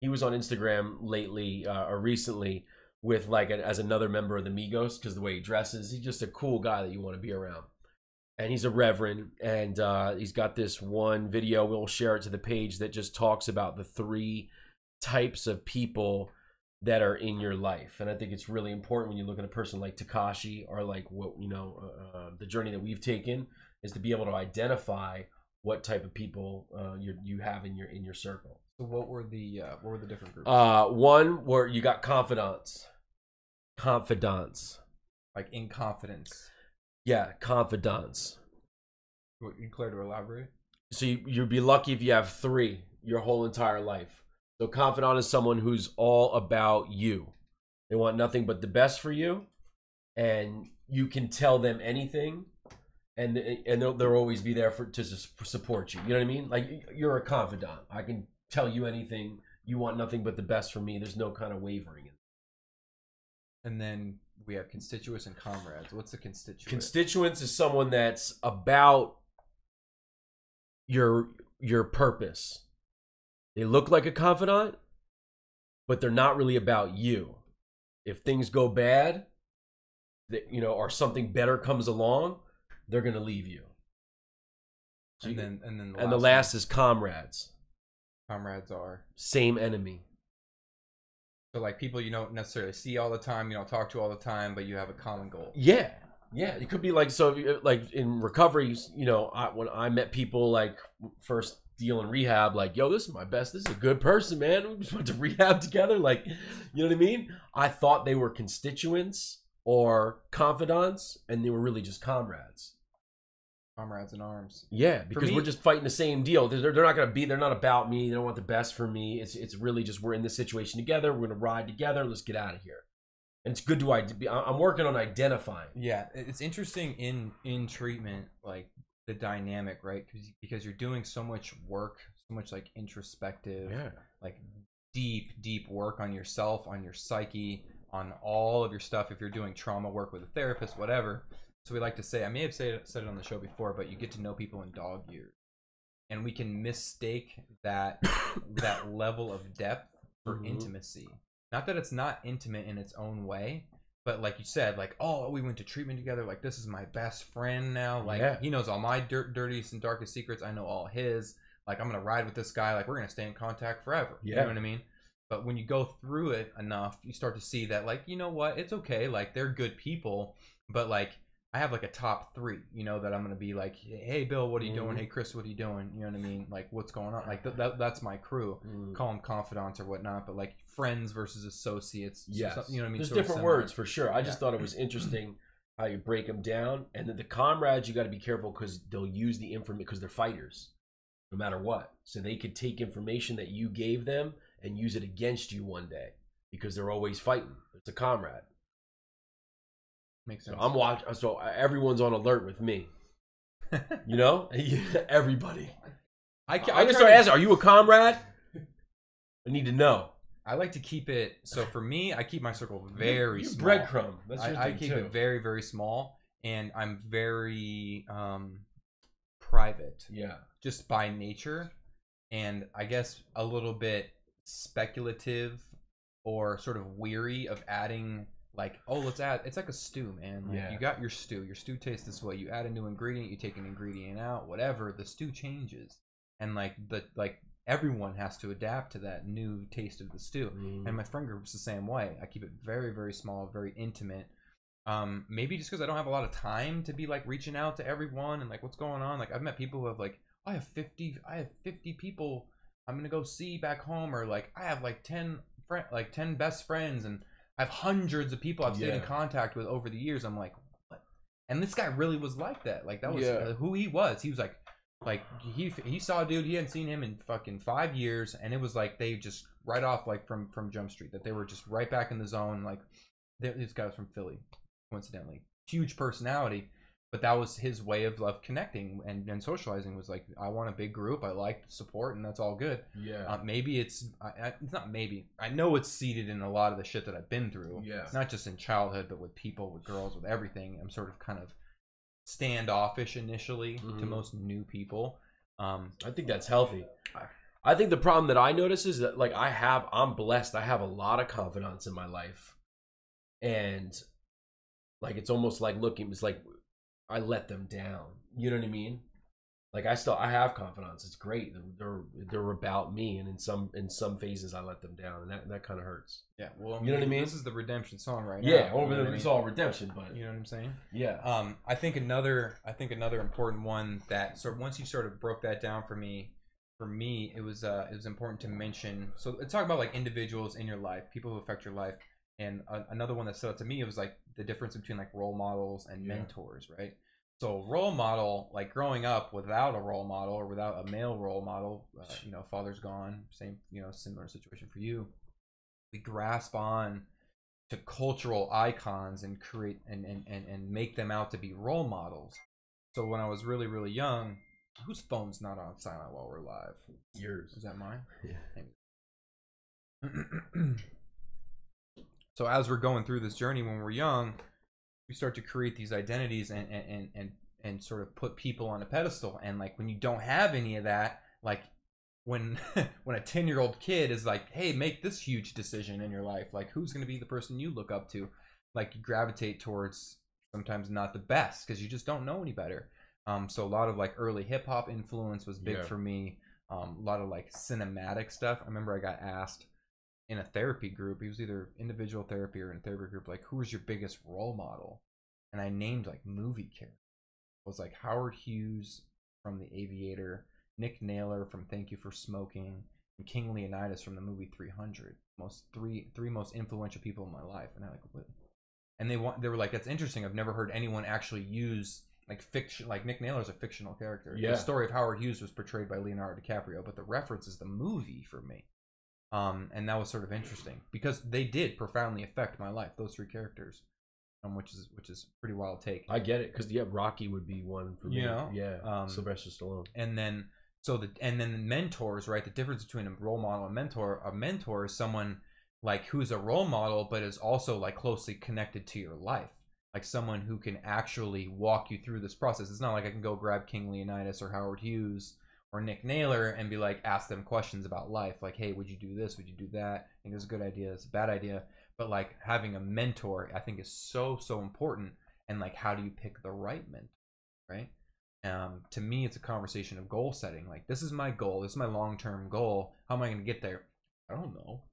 He was on Instagram lately or recently with like as another member of the Migos because the way he dresses, he's just a cool guy that you want to be around. And he's a reverend, and he's got this one video. We'll share it to the page that just talks about the 3 types of people that are in your life. And I think it's really important when you look at a person like Tekashi or like what the journey that we've taken is to be able to identify what type of people you have in your circle. So what were the different groups? One where you got confidants, like in confidence. Yeah, confidants. You care to elaborate? So you'd be lucky if you have 3 your whole entire life. So confidant is someone who's all about you. They want nothing but the best for you, and you can tell them anything, and they'll always be there to support you. You know what I mean? Like you're a confidant. I can tell you anything. You want nothing but the best for me. There's no kind of wavering. And then we have constituents and comrades. What's the constituent? Constituents is someone that's about your purpose. They look like a confidant, but they're not really about you. If things go bad, that or something better comes along, they're gonna leave you. And then the last is comrades. Comrades are same enemy. So like people you don't necessarily see all the time, you don't talk to all the time, but you have a common goal. Yeah, it could be like like in recovery. When I met people like first deal in rehab, like, yo, this is my best. This is a good person, man. We just went to rehab together. Like, you know what I mean? I thought they were constituents or confidants, and they were really just comrades. Comrades in arms. Yeah, because we're just fighting the same deal. They're not gonna be. They're not about me. They don't want the best for me. It's really just we're in this situation together. We're gonna ride together. Let's get out of here. And it's good to I'm working on identifying. Yeah, it's interesting in treatment, like the dynamic, right? Because you're doing so much work, so much like introspective, like deep work on yourself, on your psyche, on all of your stuff. If you're doing trauma work with a therapist, whatever. So we like to say, I may have said it on the show before, but you get to know people in dog years, and we can mistake that level of depth for intimacy. Not that it's not intimate in its own way, but like you said, like, oh, we went to treatment together. Like, this is my best friend now. Like, he knows all my dirtiest and darkest secrets. I know all his. Like, I'm gonna ride with this guy. Like, we're gonna stay in contact forever. You know what I mean? But when you go through it enough, you start to see that, like, you know what? It's okay. Like, they're good people, but like, I have like a top 3, that I'm gonna be like, hey Bill, what are you doing? Hey Chris, what are you doing? You know what I mean? Like, what's going on? Like that's my crew. Call them confidants or whatnot, but like friends versus associates. Yes, you know what I mean? There's different words for sure. I just thought it was interesting how you break them down, and then the comrades, you got to be careful because they'll use the information because they're fighters, no matter what. So they could take information that you gave them and use it against you one day because they're always fighting. It's a comrade. Makes sense. So I'm watching. So everyone's on alert with me. Everybody. I just start asking, are you a comrade? I need to know. I like to keep it. So for me, I keep my circle very small. Breadcrumb. That's your I thing keep too. it very, very small, and I'm very private. Yeah. Just by nature, and I guess a little bit speculative or sort of weary of adding. Like, oh, let's add. It's like a stew, man. Like, you got your stew. Your stew tastes this way. You add a new ingredient. You take an ingredient out. Whatever. The stew changes, and like everyone has to adapt to that new taste of the stew. And my friend group's the same way. I keep it very, very small, very intimate. Maybe just because I don't have a lot of time to be like reaching out to everyone and like what's going on. Like, I've met people who have like, I have 50 people I'm gonna go see back home, or like I have like 10 best friends and I have hundreds of people I've stayed in contact with over the years. I'm like, what? And this guy really was like that. Like, that was who he was. He was like he saw a dude, he hadn't seen him in fucking 5 years, and it was like they just right off like from Jump Street, that they were just right back in the zone. Like, this guy was from Philly, coincidentally. Huge personality. But that was his way of connecting and socializing, was like, I want a big group. I like support, and that's all good. Yeah. Maybe it's not maybe. I know it's seeded in a lot of the shit that I've been through. Yeah. Not just in childhood, but with people, with girls, with everything. I'm sort of kind of standoffish initially to most new people. I think that's healthy. I think the problem that I notice is that, like, I'm blessed. I have a lot of confidants in my life. And, like, it's almost like it's like, I let them down. You know what I mean? Like, I have confidants. It's great. They're about me, and in some phases I let them down, and that kind of hurts. Yeah. Well, you know what I mean? This is the redemption song right now. Yeah. It's all redemption, but you know what I'm saying? Yeah. I think another important one that sort of, once you sort of broke that down for me, it was important to mention. So let's talk about like individuals in your life, people who affect your life. And another one that stood out to me, it was like the difference between like role models and mentors, right? So role model, like growing up without a role model or without a male role model, father's gone, same, similar situation for you. We grasp on to cultural icons and create and make them out to be role models. So when I was really, really young, whose phone's not on silent while we're live? Yours. Is that mine? Yeah. So as we're going through this journey when we're young, we start to create these identities and sort of put people on a pedestal. And like when you don't have any of that, like when when a 10-year-old kid is like, hey, make this huge decision in your life, like who's going to be the person you look up to, like you gravitate towards sometimes not the best because you just don't know any better. So a lot of like early hip hop influence was big for me. A lot of like cinematic stuff. I remember I got asked in a therapy group, it was either individual therapy or in a therapy group, like who was your biggest role model? And I named like movie characters. It was like Howard Hughes from The Aviator, Nick Naylor from Thank You for Smoking, and King Leonidas from the movie 300. Three most influential people in my life. And I like, what? And they were like, that's interesting. I've never heard anyone actually use like fiction. Like Nick Naylor's a fictional character. Yeah. The story of Howard Hughes was portrayed by Leonardo DiCaprio, but the reference is the movie for me. And that was sort of interesting because they did profoundly affect my life. Those three characters, which is pretty wild take. I get it because Rocky would be one for me. You know? Yeah, Sylvester Stallone. And then the mentors, right? The difference between a role model and a mentor is someone like who's a role model, but is also like closely connected to your life, like someone who can actually walk you through this process. It's not like I can go grab King Leonidas or Howard Hughes or Nick Naylor and be like, ask them questions about life. Like, hey, would you do this? Would you do that? I think it's a good idea. It's a bad idea. But like having a mentor, I think is so important. And like, how do you pick the right mentor, right? To me, it's a conversation of goal setting. Like, this is my goal. This is my long-term goal. How am I going to get there? I don't know.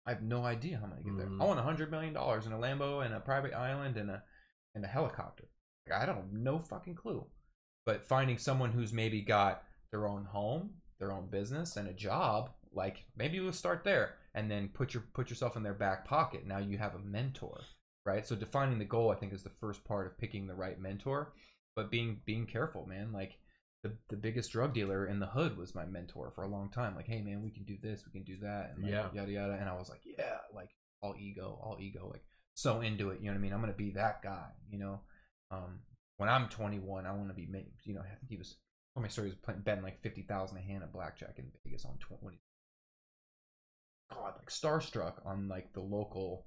I have no idea how I'm going to get there. I want $100 million in a Lambo and a private island and a helicopter. Like, I don't have no fucking clue. But finding someone who's maybe got their own home, their own business, and a job, like maybe we'll start there, and then put yourself in their back pocket. Now you have a mentor, right? So defining the goal, I think, is the first part of picking the right mentor. But being careful, man. Like the biggest drug dealer in the hood was my mentor for a long time. Like, hey man, we can do this, we can do that, and like, yada yada. And I was like, yeah, like all ego, like so into it. You know what I mean? I'm gonna be that guy. You know, when I'm 21, I want to be made. You know, I think he was. Told my story, he was betting like 50,000 a hand at blackjack in Vegas on 20. God, like starstruck on like the local.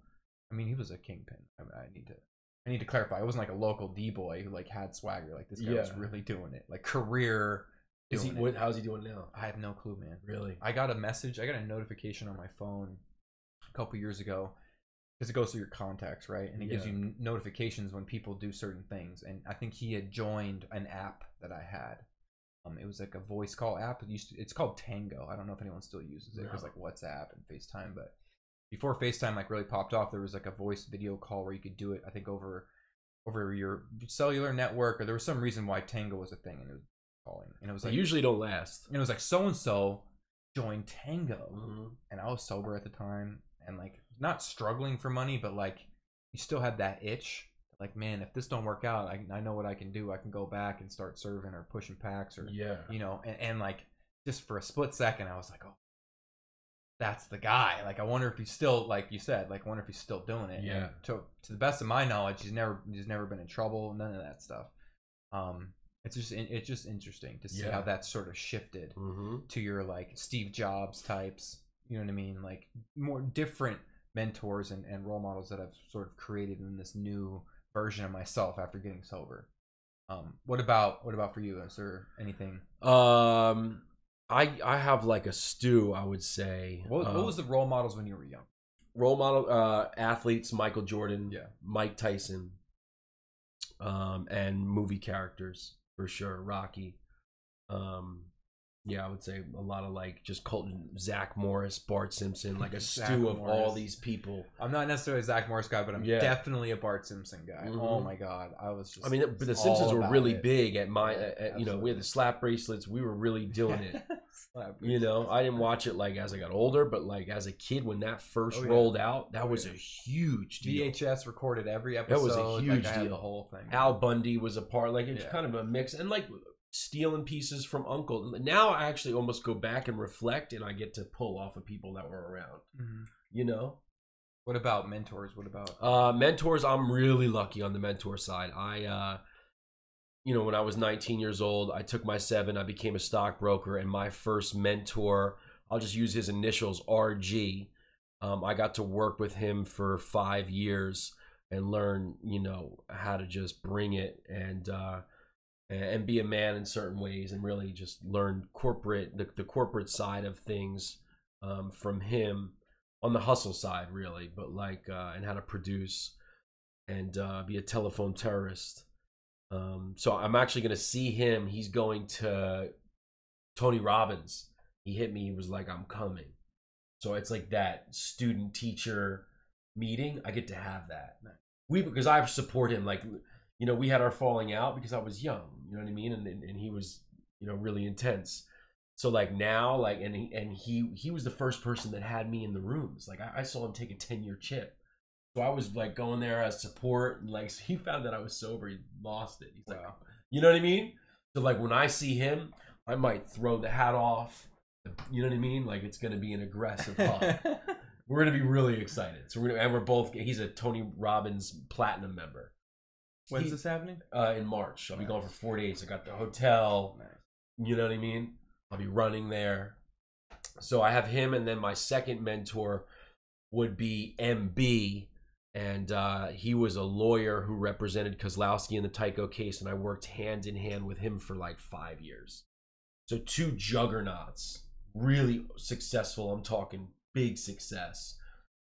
I mean, he was a kingpin. I need to clarify. It wasn't like a local D-boy who like had swagger. Like this guy was really doing it. Like career. How's he doing now? I have no clue, man. Really? I got a notification on my phone a couple years ago because it goes through your contacts, right? And it gives you notifications when people do certain things. And I think he had joined an app that I had. It was like a voice call app. It's called Tango. I don't know if anyone still uses it because like WhatsApp and FaceTime. But before FaceTime like really popped off, there was like a voice video call where you could do it. I think over your cellular network, or there was some reason why Tango was a thing, and it was calling. And it was like they usually don't last. And it was like so and so joined Tango, and I was sober at the time, and like not struggling for money, but like you still had that itch. Like, man, if this don't work out, I know what I can do. I can go back and start serving or pushing packs or, you know, and like just for a split second, I was like, oh, that's the guy. Like, I wonder if he's still, like you said, like, I wonder if he's still doing it. Yeah. And to the best of my knowledge, he's never been in trouble. None of that stuff. It's just interesting to see how that's sort of shifted to your like Steve Jobs types. You know what I mean? Like more different mentors and role models that I've sort of created in this new version of myself after getting sober. What about for you? Is there anything? I have like a stew, I would say. What was the role models when you were young? Role model athletes: Michael Jordan, Mike Tyson, and movie characters for sure. Rocky. I would say a lot of like just Colton, Zach Morris, Bart Simpson, like a stew of all these people. I'm not necessarily a Zach Morris guy, but I'm definitely a Bart Simpson guy. Oh my god, I was just. I mean, but the Simpsons were really big at my. You know, we had the slap bracelets. We were really doing it. You know, I didn't watch it like as I got older, but like as a kid when that first rolled out, that was a huge deal. VHS recorded every episode. That was a huge deal. The whole thing. Al Bundy was a part. Like it's kind of a mix, and like. Stealing pieces from Uncle. Now I actually almost go back and reflect, and I get to pull off of people that were around. You know. What about mentors? What about mentors? I'm really lucky on the mentor side. I, you know, when I was 19 years old, I took my 7. I became a stockbroker, and my first mentor, I'll just use his initials, RG. I got to work with him for 5 years and learn, how to just bring it and be a man in certain ways, and really just learn the corporate side of things from him on the hustle side, really, but and how to produce and be a telephone terrorist. So I'm actually going to see him. He's going to Tony Robbins. He hit me. He was like, I'm coming. So it's like that student teacher meeting. I get to have that. Because I support him. Like, we had our falling out because I was young. You know what I mean? And he was, really intense. So like now, like, and he was the first person that had me in the rooms. Like I saw him take a 10-year chip. So I was like going there as support, and like he found that I was sober. He lost it. He's like, you know what I mean? So like when I see him, I might throw the hat off. You know what I mean? Like it's gonna be an aggressive hug. We're gonna be really excited. So we're both. He's a Tony Robbins Platinum member. When's this happening? In March. I'll be going for 4 days. I got the hotel. You know what I mean? I'll be running there. So I have him, and then my second mentor would be MB. And he was a lawyer who represented Kozlowski in the Tyco case, and I worked hand in hand with him for like 5 years. So 2 juggernauts, really successful. I'm talking big success.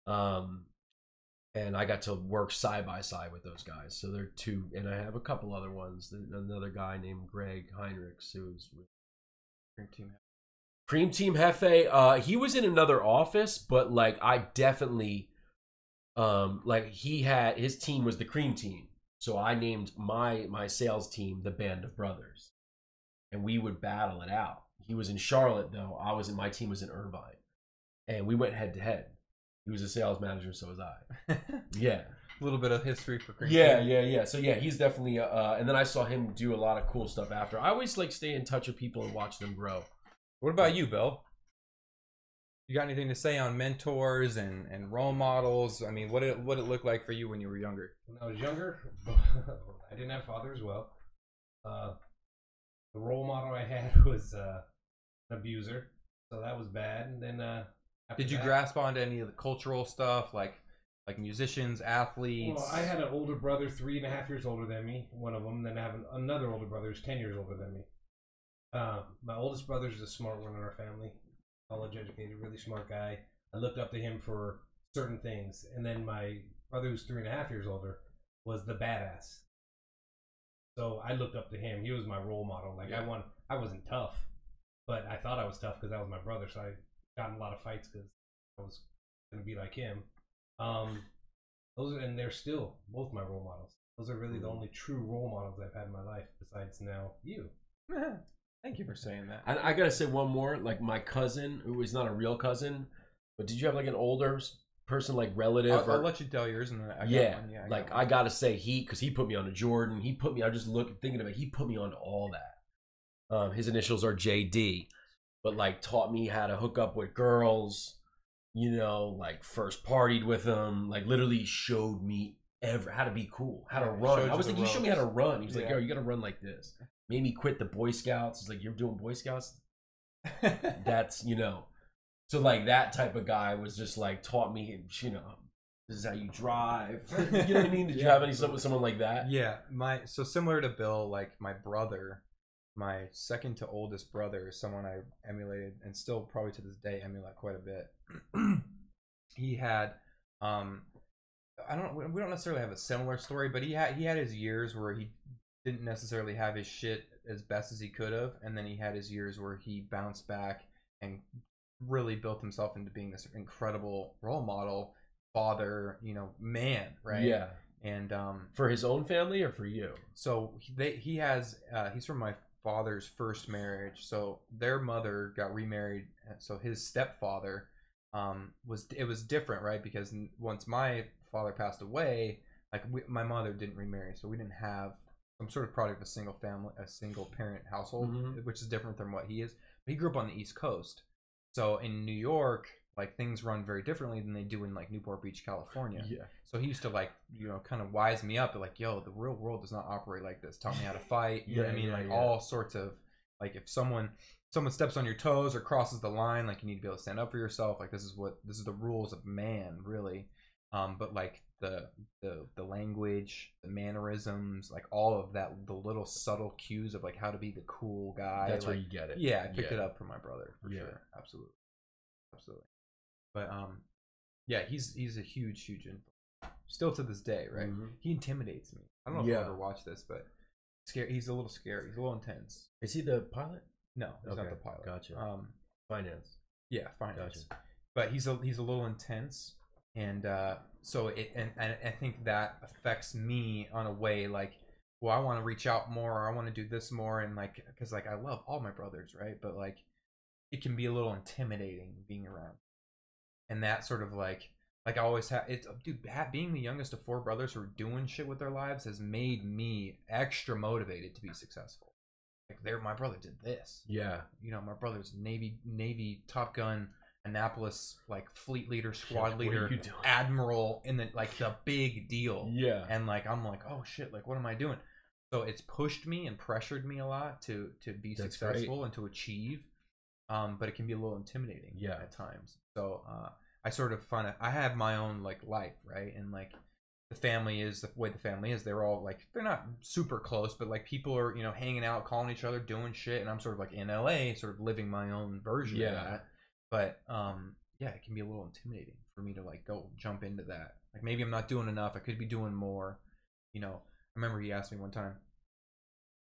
And I got to work side by side with those guys. So they're 2, and I have a couple other ones. Another guy named Greg Heinrichs, who's with Cream Team Hefe. He was in another office, but like I definitely. Like his team was the Cream Team, so I named my sales team the Band of Brothers, and we would battle it out. He was in Charlotte though. My team was in Irvine, and we went head to head. He was a sales manager, so was I. Yeah, a little bit of history for Cream Team. Yeah. Yeah. So yeah, he's definitely. And then I saw him do a lot of cool stuff after. I always like stay in touch with people and watch them grow. What about you, Bill? You got anything to say on mentors and role models? I mean, what it look like for you when you were younger? When I was younger, I didn't have a father as well. The role model I had was an abuser, so that was bad. And then did you grasp onto any of the cultural stuff, like musicians, athletes? Well, I had an older brother, 3.5 years older than me, one of them. Then I have another older brother who's 10 years older than me. My oldest brother is the smart one in our family. College educated, really smart guy. I looked up to him for certain things. And then my brother, who's 3.5 years older, was the badass. So I looked up to him. He was my role model. Like I wasn't tough, but I thought I was tough because that was my brother. So I got in a lot of fights because I was going to be like him. And they're still both my role models. Those are really the only true role models I've had in my life, besides now you. Thank you for saying that. I gotta say one more. Like my cousin, who is not a real cousin, but did you have like an older person, like relative? I'll let you tell yours, and then I gotta say because he put me on to Jordan. He put me. I just thinking of it. He put me on to all that. His initials are JD, but like taught me how to hook up with girls. Like first partied with them. Like literally showed me how to be cool, how to run. I was like, you showed me how to run. He was like, yo, you gotta run like this. Made me quit the Boy Scouts. It's like, you're doing Boy Scouts? That's, So like that type of guy was just like taught me, this is how you drive. You know what I mean? Did you have someone like that? Yeah. So similar to Bill, like my brother, my second to oldest brother is someone I emulated and still probably to this day emulate quite a bit. He had we don't necessarily have a similar story, but he had his years where he didn't necessarily have his shit as best as he could have, and then he had his years where he bounced back and really built himself into being this incredible role model, father, man, right? Yeah. And for his own family or for you? So he's from my father's first marriage, so their mother got remarried, so his stepfather was different, right? Because once my father passed away, my mother didn't remarry, so we didn't have. I'm sort of product of a single parent household, which is different than what he is. But he grew up on the East Coast. So in New York, like things run very differently than they do in like Newport Beach, California. Yeah. So he used to kind of wise me up, like, yo, the real world does not operate like this. Taught me how to fight. You know what I mean? All sorts of Like if someone steps on your toes or crosses the line, like you need to be able to stand up for yourself. Like this is the rules of man, really. But like the language, the mannerisms, like all of that, the little subtle cues of like how to be the cool guy. That's like, where you get it. Yeah, I picked it up from my brother for sure. Absolutely. But yeah, he's a huge influence. Still to this day, right? Mm-hmm. He intimidates me. I don't know if you ever watched this, but scary. He's a little scary. He's a little intense. Is he the pilot? No, he's not the pilot. Gotcha. Finance. Yeah, finance. Gotcha. But he's a little intense, and so I think that affects me on a way like, well, I want to reach out more, or I want to do this more, and like, because like I love all my brothers, right? But like, it can be a little intimidating being around, and that sort of like I always have it's dude. Being the youngest of 4 brothers who are doing shit with their lives has made me extra motivated to be successful. Like my brother did this. Yeah. You know, my brother's Navy Top Gun, Annapolis, like fleet leader, squad leader, admiral in the like the big deal. Yeah. And like I'm like, oh shit, like what am I doing? So it's pushed me and pressured me a lot to be successful and to achieve. But it can be a little intimidating at times. So I sort of find I have my own like life, right? And like the family is the way the family is. They're all like, they're not super close, but like people are, you know, hanging out, calling each other, doing shit. And I'm sort of like in LA, sort of living my own version of that. But yeah, it can be a little intimidating for me to like go jump into that. Like maybe I'm not doing enough. I could be doing more. You know, I remember he asked me one time,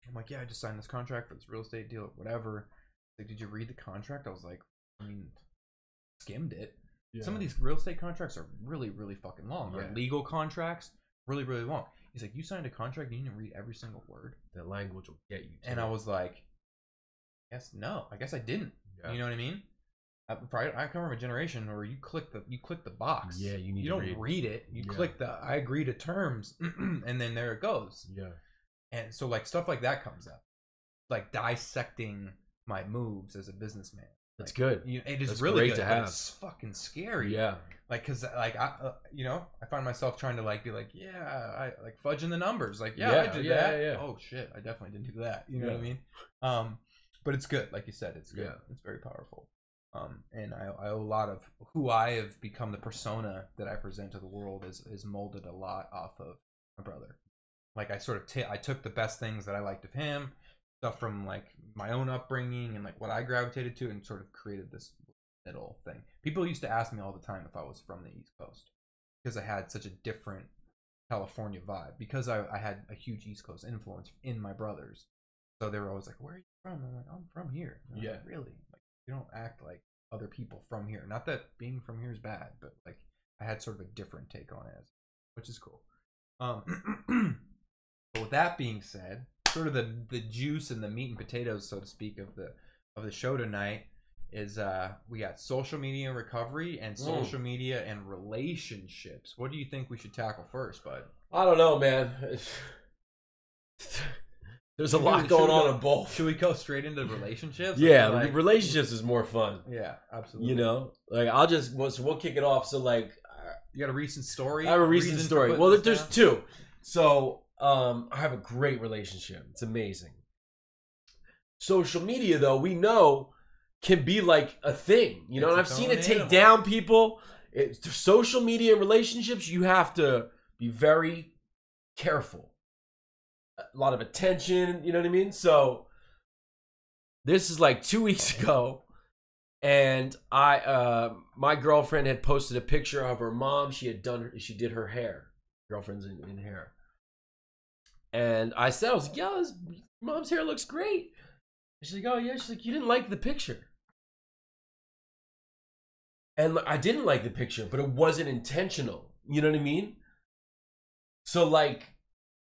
I'm like, yeah, I just signed this contract for this real estate deal or whatever. Like, did you read the contract? I was like, I mean, skimmed it. Yeah. Some of these real estate contracts are really, really fucking long. They're legal contracts, really, really long. He's like, you signed a contract and you didn't read every single word? That language will get you. And I was like, I guess I didn't. Yeah. You know what I mean? I come from a generation where you click the box. Yeah, you don't read it. You click the I agree to terms, and then there it goes. Yeah. And so like stuff like that comes up, like dissecting my moves as a businessman. That's good. It is That's really great good, to have. but it's fucking scary. Yeah. Like, cause like I find myself trying to like be like, I like fudging the numbers. Like, I did that. Yeah. Oh shit, I definitely didn't do that. You know what I mean? But it's good. Like you said, it's good. Yeah. It's very powerful. And I owe a lot of who I have become, the persona that I present to the world is molded a lot off of my brother. Like I sort of I took the best things that I liked of him, stuff from like my own upbringing and like what I gravitated to, and sort of created this middle thing. People used to ask me all the time if I was from the East Coast, because I had such a different California vibe, because I had a huge East Coast influence in my brothers. So they were always like, where are you from? I'm like, I'm from here. Yeah. Like, really? Like, you don't act like other people from here. Not that being from here is bad, but like I had sort of a different take on it, which is cool. But with that being said, sort of the juice and the meat and potatoes, so to speak, of the show tonight is we got social media and recovery, and social media and relationships. What do you think we should tackle first, bud? I don't know, man. There's a lot going on in both. Should we go straight into relationships? Yeah, like, relationships is more fun. Yeah, absolutely. You know, like we'll kick it off. So like, you got a recent story? I have a recent story. Well, there's 2. So I have a great relationship. It's amazing. Social media, though, we know can be like a thing. You know, and I've seen it take down people. Social media and relationships, you have to be very careful. A lot of attention, you know what I mean? So this is like 2 weeks ago, and my girlfriend had posted a picture of her mom. She did her hair. Girlfriend's in hair. And I said, I was like, yeah, mom's hair looks great. And she's like, oh yeah. She's like, you didn't like the picture. And I didn't like the picture, but it wasn't intentional. You know what I mean? So like,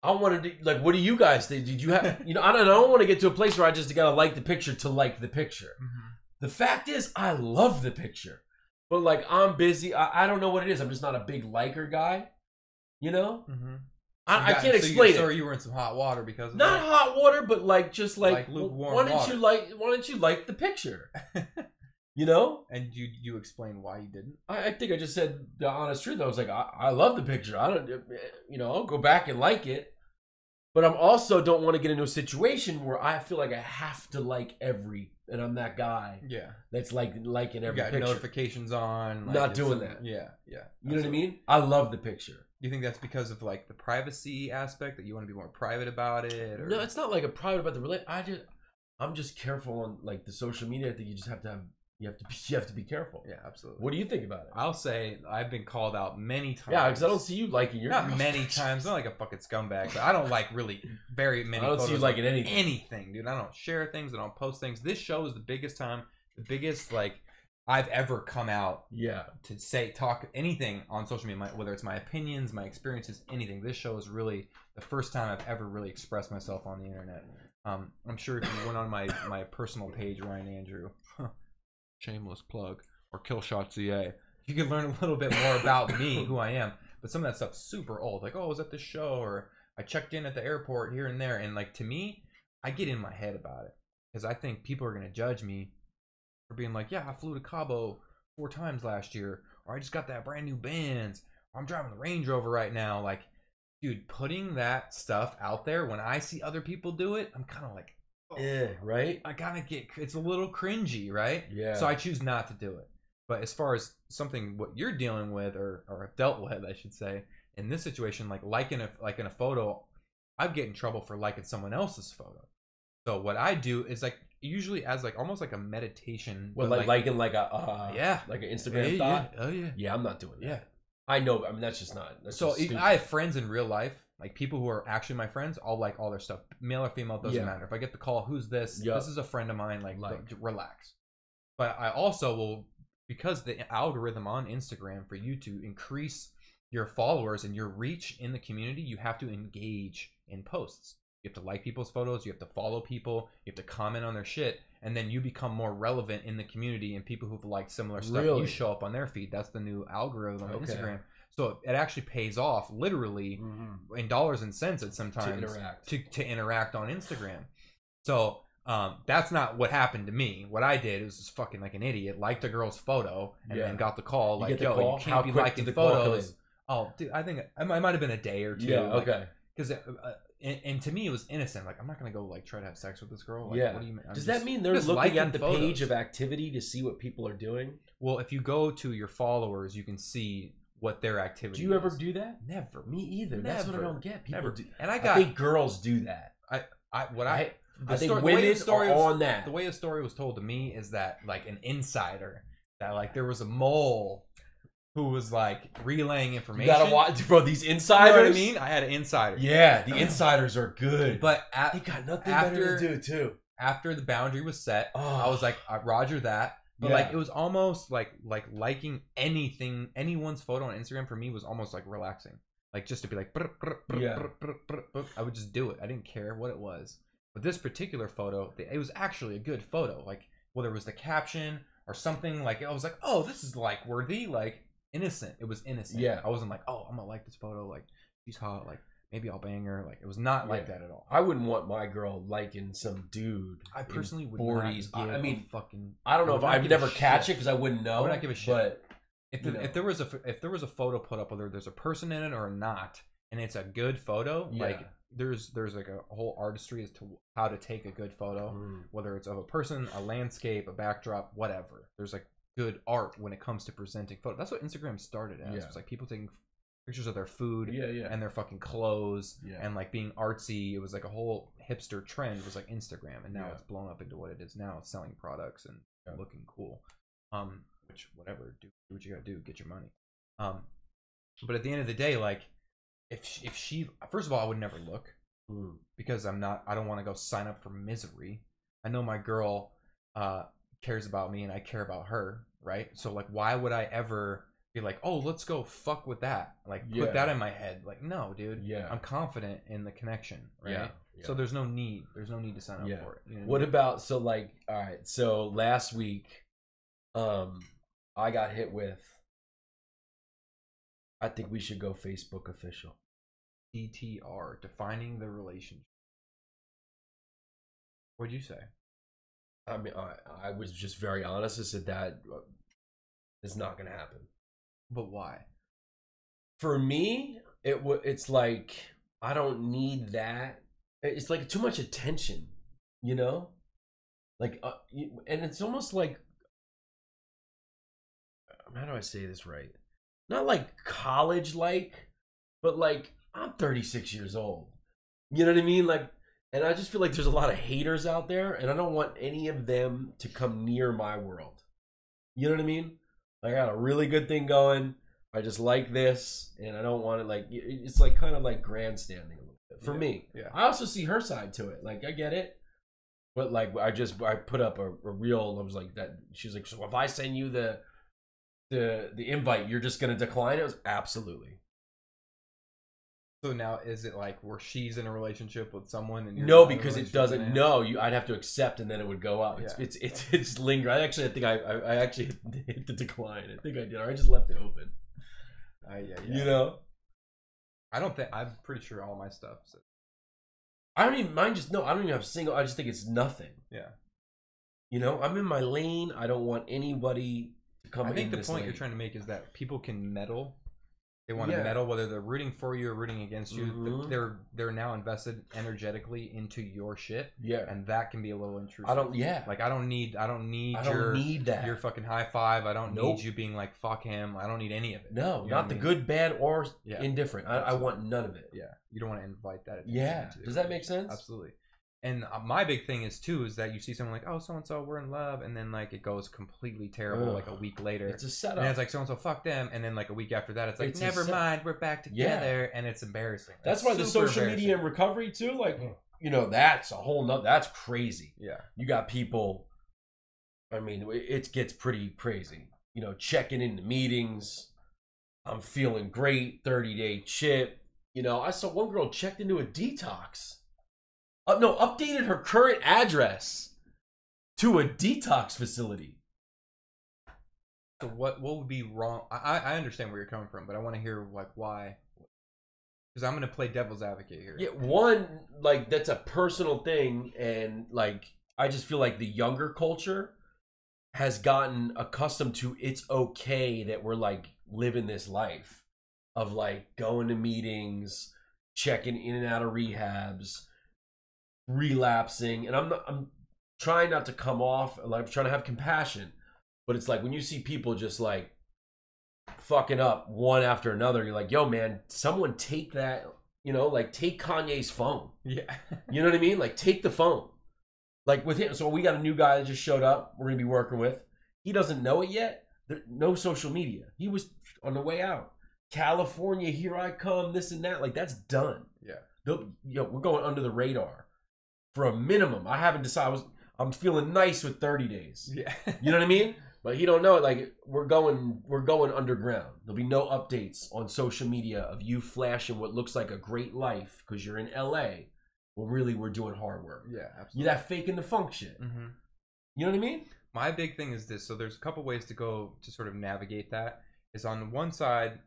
I wanted to, like, what do you guys think? Did you have, you know, I don't want to get to a place where I just gotta like the picture to like the picture. Mm-hmm. The fact is, I love the picture, but like, I'm busy. I don't know what it is. I'm just not a big liker guy, you know? Mm-hmm. I can't explain it. So you were in some hot water because of not that? Hot water, but like just like lukewarm why don't you like the picture? You know? And you explain why you didn't? I think I just said the honest truth. I was like, I love the picture. I don't, you know, I'll go back and like it, But I'm also don't want to get into a situation where I feel like I have to like and I'm that guy Yeah. that's liking You every got picture. notifications on. Like, Not it's doing that. Yeah, yeah. You know what I mean? I love the picture. Do you think that's because of like the privacy aspect, that you want to be more private about it? Or... No, it's not like a private about the relate. I'm just careful on like the social media. I think you just have to be careful. Yeah, absolutely. What do you think about it? I'll say I've been called out many times. Yeah, because I don't see you liking your. Not many times, not like a fucking scumbag, but I don't like really very many. I don't see you liking anything. Anything, dude. I don't share things. I don't post things. This show is the biggest like I've ever come out. Yeah. To talk anything on social media, whether it's my opinions, my experiences, anything. This show is really the first time I've ever really expressed myself on the internet. I'm sure if you went on my personal page, Ryan Andrew, shameless plug, or Killshot.ca, you can learn a little bit more about me, who I am. But some of that stuff's super old. Like, oh, I was at this show, or I checked in at the airport here and there. And like, to me, I get in my head about it because I think people are going to judge me for being like, yeah, I flew to Cabo 4 times last year, or I just got that brand new Benz, or I'm driving the Range Rover right now. Like, dude, putting that stuff out there, when I see other people do it, I'm kind of like, right? I kind of it's a little cringy, right? Yeah. So I choose not to do it. But as far as something what you're dealing with, or have dealt with, I should say, in this situation, like liking a photo, I'd get in trouble for liking someone else's photo. So what I do is like usually as like almost like a meditation. What, like liking like a yeah, like an Instagram thought? Yeah. Oh yeah. Yeah, I'm not doing that. Yeah. I know. I mean, that's just not. That's So just stupid. I have friends in real life, like people who are actually my friends. I'll like all their stuff, male or female, doesn't matter. If I get the call, who's this? Yep. This is a friend of mine. Like relax. But I also will, because the algorithm on Instagram, for you to increase your followers and your reach in the community, you have to engage in posts. You have to like people's photos. You have to follow people. You have to comment on their shit. And then you become more relevant in the community, and people who've liked similar stuff, you show up on their feed. That's the new algorithm on Instagram. So it actually pays off, literally, in dollars and cents at sometimes to interact on Instagram. So that's not what happened to me. What I did was just fucking like an idiot, liked a girl's photo, and then got the call. Like, yo, you can't be liking photos. Oh, dude, I think it might have been a day or two. Yeah, okay. Because and to me it was innocent. Like, I'm not gonna go like try to have sex with this girl. Like, yeah. What do you mean? Does that mean they're looking at the page of activity to see what people are doing? Well, if you go to your followers, you can see what their activity. Do you ever do that? Never. Me either. Never. That's what I don't get. People do. And I think girls do that. I think women are on that. The way the story was told to me is that like an insider, that like there was a mole who was like relaying information. You gotta watch, bro. These insiders. You know what I mean? I had an insider. Yeah, the insiders are good. But they got nothing better to do too. After the boundary was set, I was like, Roger that. But like, it was almost like liking anyone's photo on Instagram for me was almost like relaxing. Like, just to be like, I would just do it. I didn't care what it was. But this particular photo, it was actually a good photo. Like, whether it was the caption or something, like, I was like, oh, this is like worthy, like innocent. It was innocent. Yeah. I wasn't like, oh, I'm gonna like this photo. Like, she's hot. Like, maybe I'll bang her. Like, it was not like that at all. I wouldn't want my girl liking some dude. I personally would 40s. not give I mean, fucking. I don't know if I'd never catch it because I wouldn't know. I would not give a shit. But if there was a photo put up, whether there's a person in it or not, and it's a good photo, like there's like a whole artistry as to how to take a good photo, whether it's of a person, a landscape, a backdrop, whatever. There's like good art when it comes to presenting photos. That's what Instagram started as. It's like people taking pictures of their food and their fucking clothes and like being artsy. It was like a whole hipster trend. It was like Instagram, and now it's blown up into what it is now. It's selling products and looking cool. Which, whatever, do what you gotta do, get your money. But at the end of the day, like, if she, first of all, I would never look because I don't want to go sign up for misery. I know my girl cares about me and I care about her, right? So like, why would I ever be like, oh, let's go fuck with that, like put that in my head? Like, no, dude. I'm confident in the connection, right? So there's no need to sign up for it. You know what about, so like, all right, so last week I got hit with, I think we should go Facebook official. DTR, defining the relationship. What'd you say? I mean, I was just very honest. I said that is not going to happen. But why? For me, it's like, I don't need that. It's like too much attention, you know? Like, and it's almost like, how do I say this right? Not like college like, but like I'm 36 years old. You know what I mean? Like, and I just feel like there's a lot of haters out there, and I don't want any of them to come near my world. You know what I mean? Like, I got a really good thing going. I just like this, and I don't want it. Like, it's like kind of like grandstanding a little bit for me. Yeah. I also see her side to it. Like, I get it. But like I put up a reel. I was like that. She's like, so if I send you the invite, you're just gonna decline it? I was absolutely. So now is it like where she's in a relationship with someone and you're No, not in a because it relationship doesn't. with No, I'd have to accept and then it would go up. Yeah. It's lingering. I think I actually hit the decline. I think I did. Or I just left it open. Yeah. You know. I don't think I'm pretty sure all my stuff. So. I don't even mind. I don't even have single. I just think it's nothing. Yeah. You know, I'm in my lane. I don't want anybody to come. I think in the this point lane. you're trying to make is that people can meddle. They want to meddle, whether they're rooting for you or rooting against you. Mhm. They're now invested energetically into your shit. Yeah, and that can be a little intrusive. I don't. Yeah, Like I don't need I don't your need that. your fucking high five. I don't Nope. need you being like fuck him. I don't need any of it. No, You know not what the I mean? good, bad, or Yeah. indifferent. I want none of it. Yeah, you don't want to invite that. Yeah. into the Does that make sense? Absolutely. And my big thing is too is that you see someone like, oh, so and so, we're in love, and then like it goes completely terrible Ugh. like a week later. It's a And setup. then it's like so and so, fuck them, and then like a week after that, it's like It's a never set- mind, we're back together, and it's embarrassing. That's It's why the super social media and embarrassing. recovery too. Like, you know, that's a whole nother. That's crazy. Yeah, You got people. I mean, it gets pretty crazy. You know, checking into meetings. I'm feeling great. 30-day chip. You know, I saw one girl checked into a detox. No, updated her current address to a detox facility. so what would be wrong? I understand where you're coming from, but I want to hear like why. Because I'm gonna play devil's advocate here. Yeah, one, like, that's a personal thing, and like I just feel like the younger culture has gotten accustomed to it's okay that we're like living this life of like going to meetings, checking in and out of rehabs, relapsing, and I'm trying not to come off like I'm trying to have compassion, but it's like when you see people just like fucking up one after another, you're like, yo man, someone take that, you know, like take Kanye's phone. Yeah. You know what I mean? Like take the phone. Like with him, so we got a new guy that just showed up. We're gonna be working with. He doesn't know it yet. No social media. He was on the way out. California, here I come. This and that. Like that's done. Yeah. You know, we're going under the radar for a minimum. I haven't decided. I'm feeling nice with 30 days. Yeah. You know what I mean? But he don't know it. Like we're going underground. There'll be no updates on social media of you flashing what looks like a great life because you're in LA. Well, really, we're doing hard work. Yeah. You Absolutely. that faking the funk shit. Mm-hmm. You know what I mean? My big thing is this. So there's a couple ways to go to sort of navigate that. Is on the one side,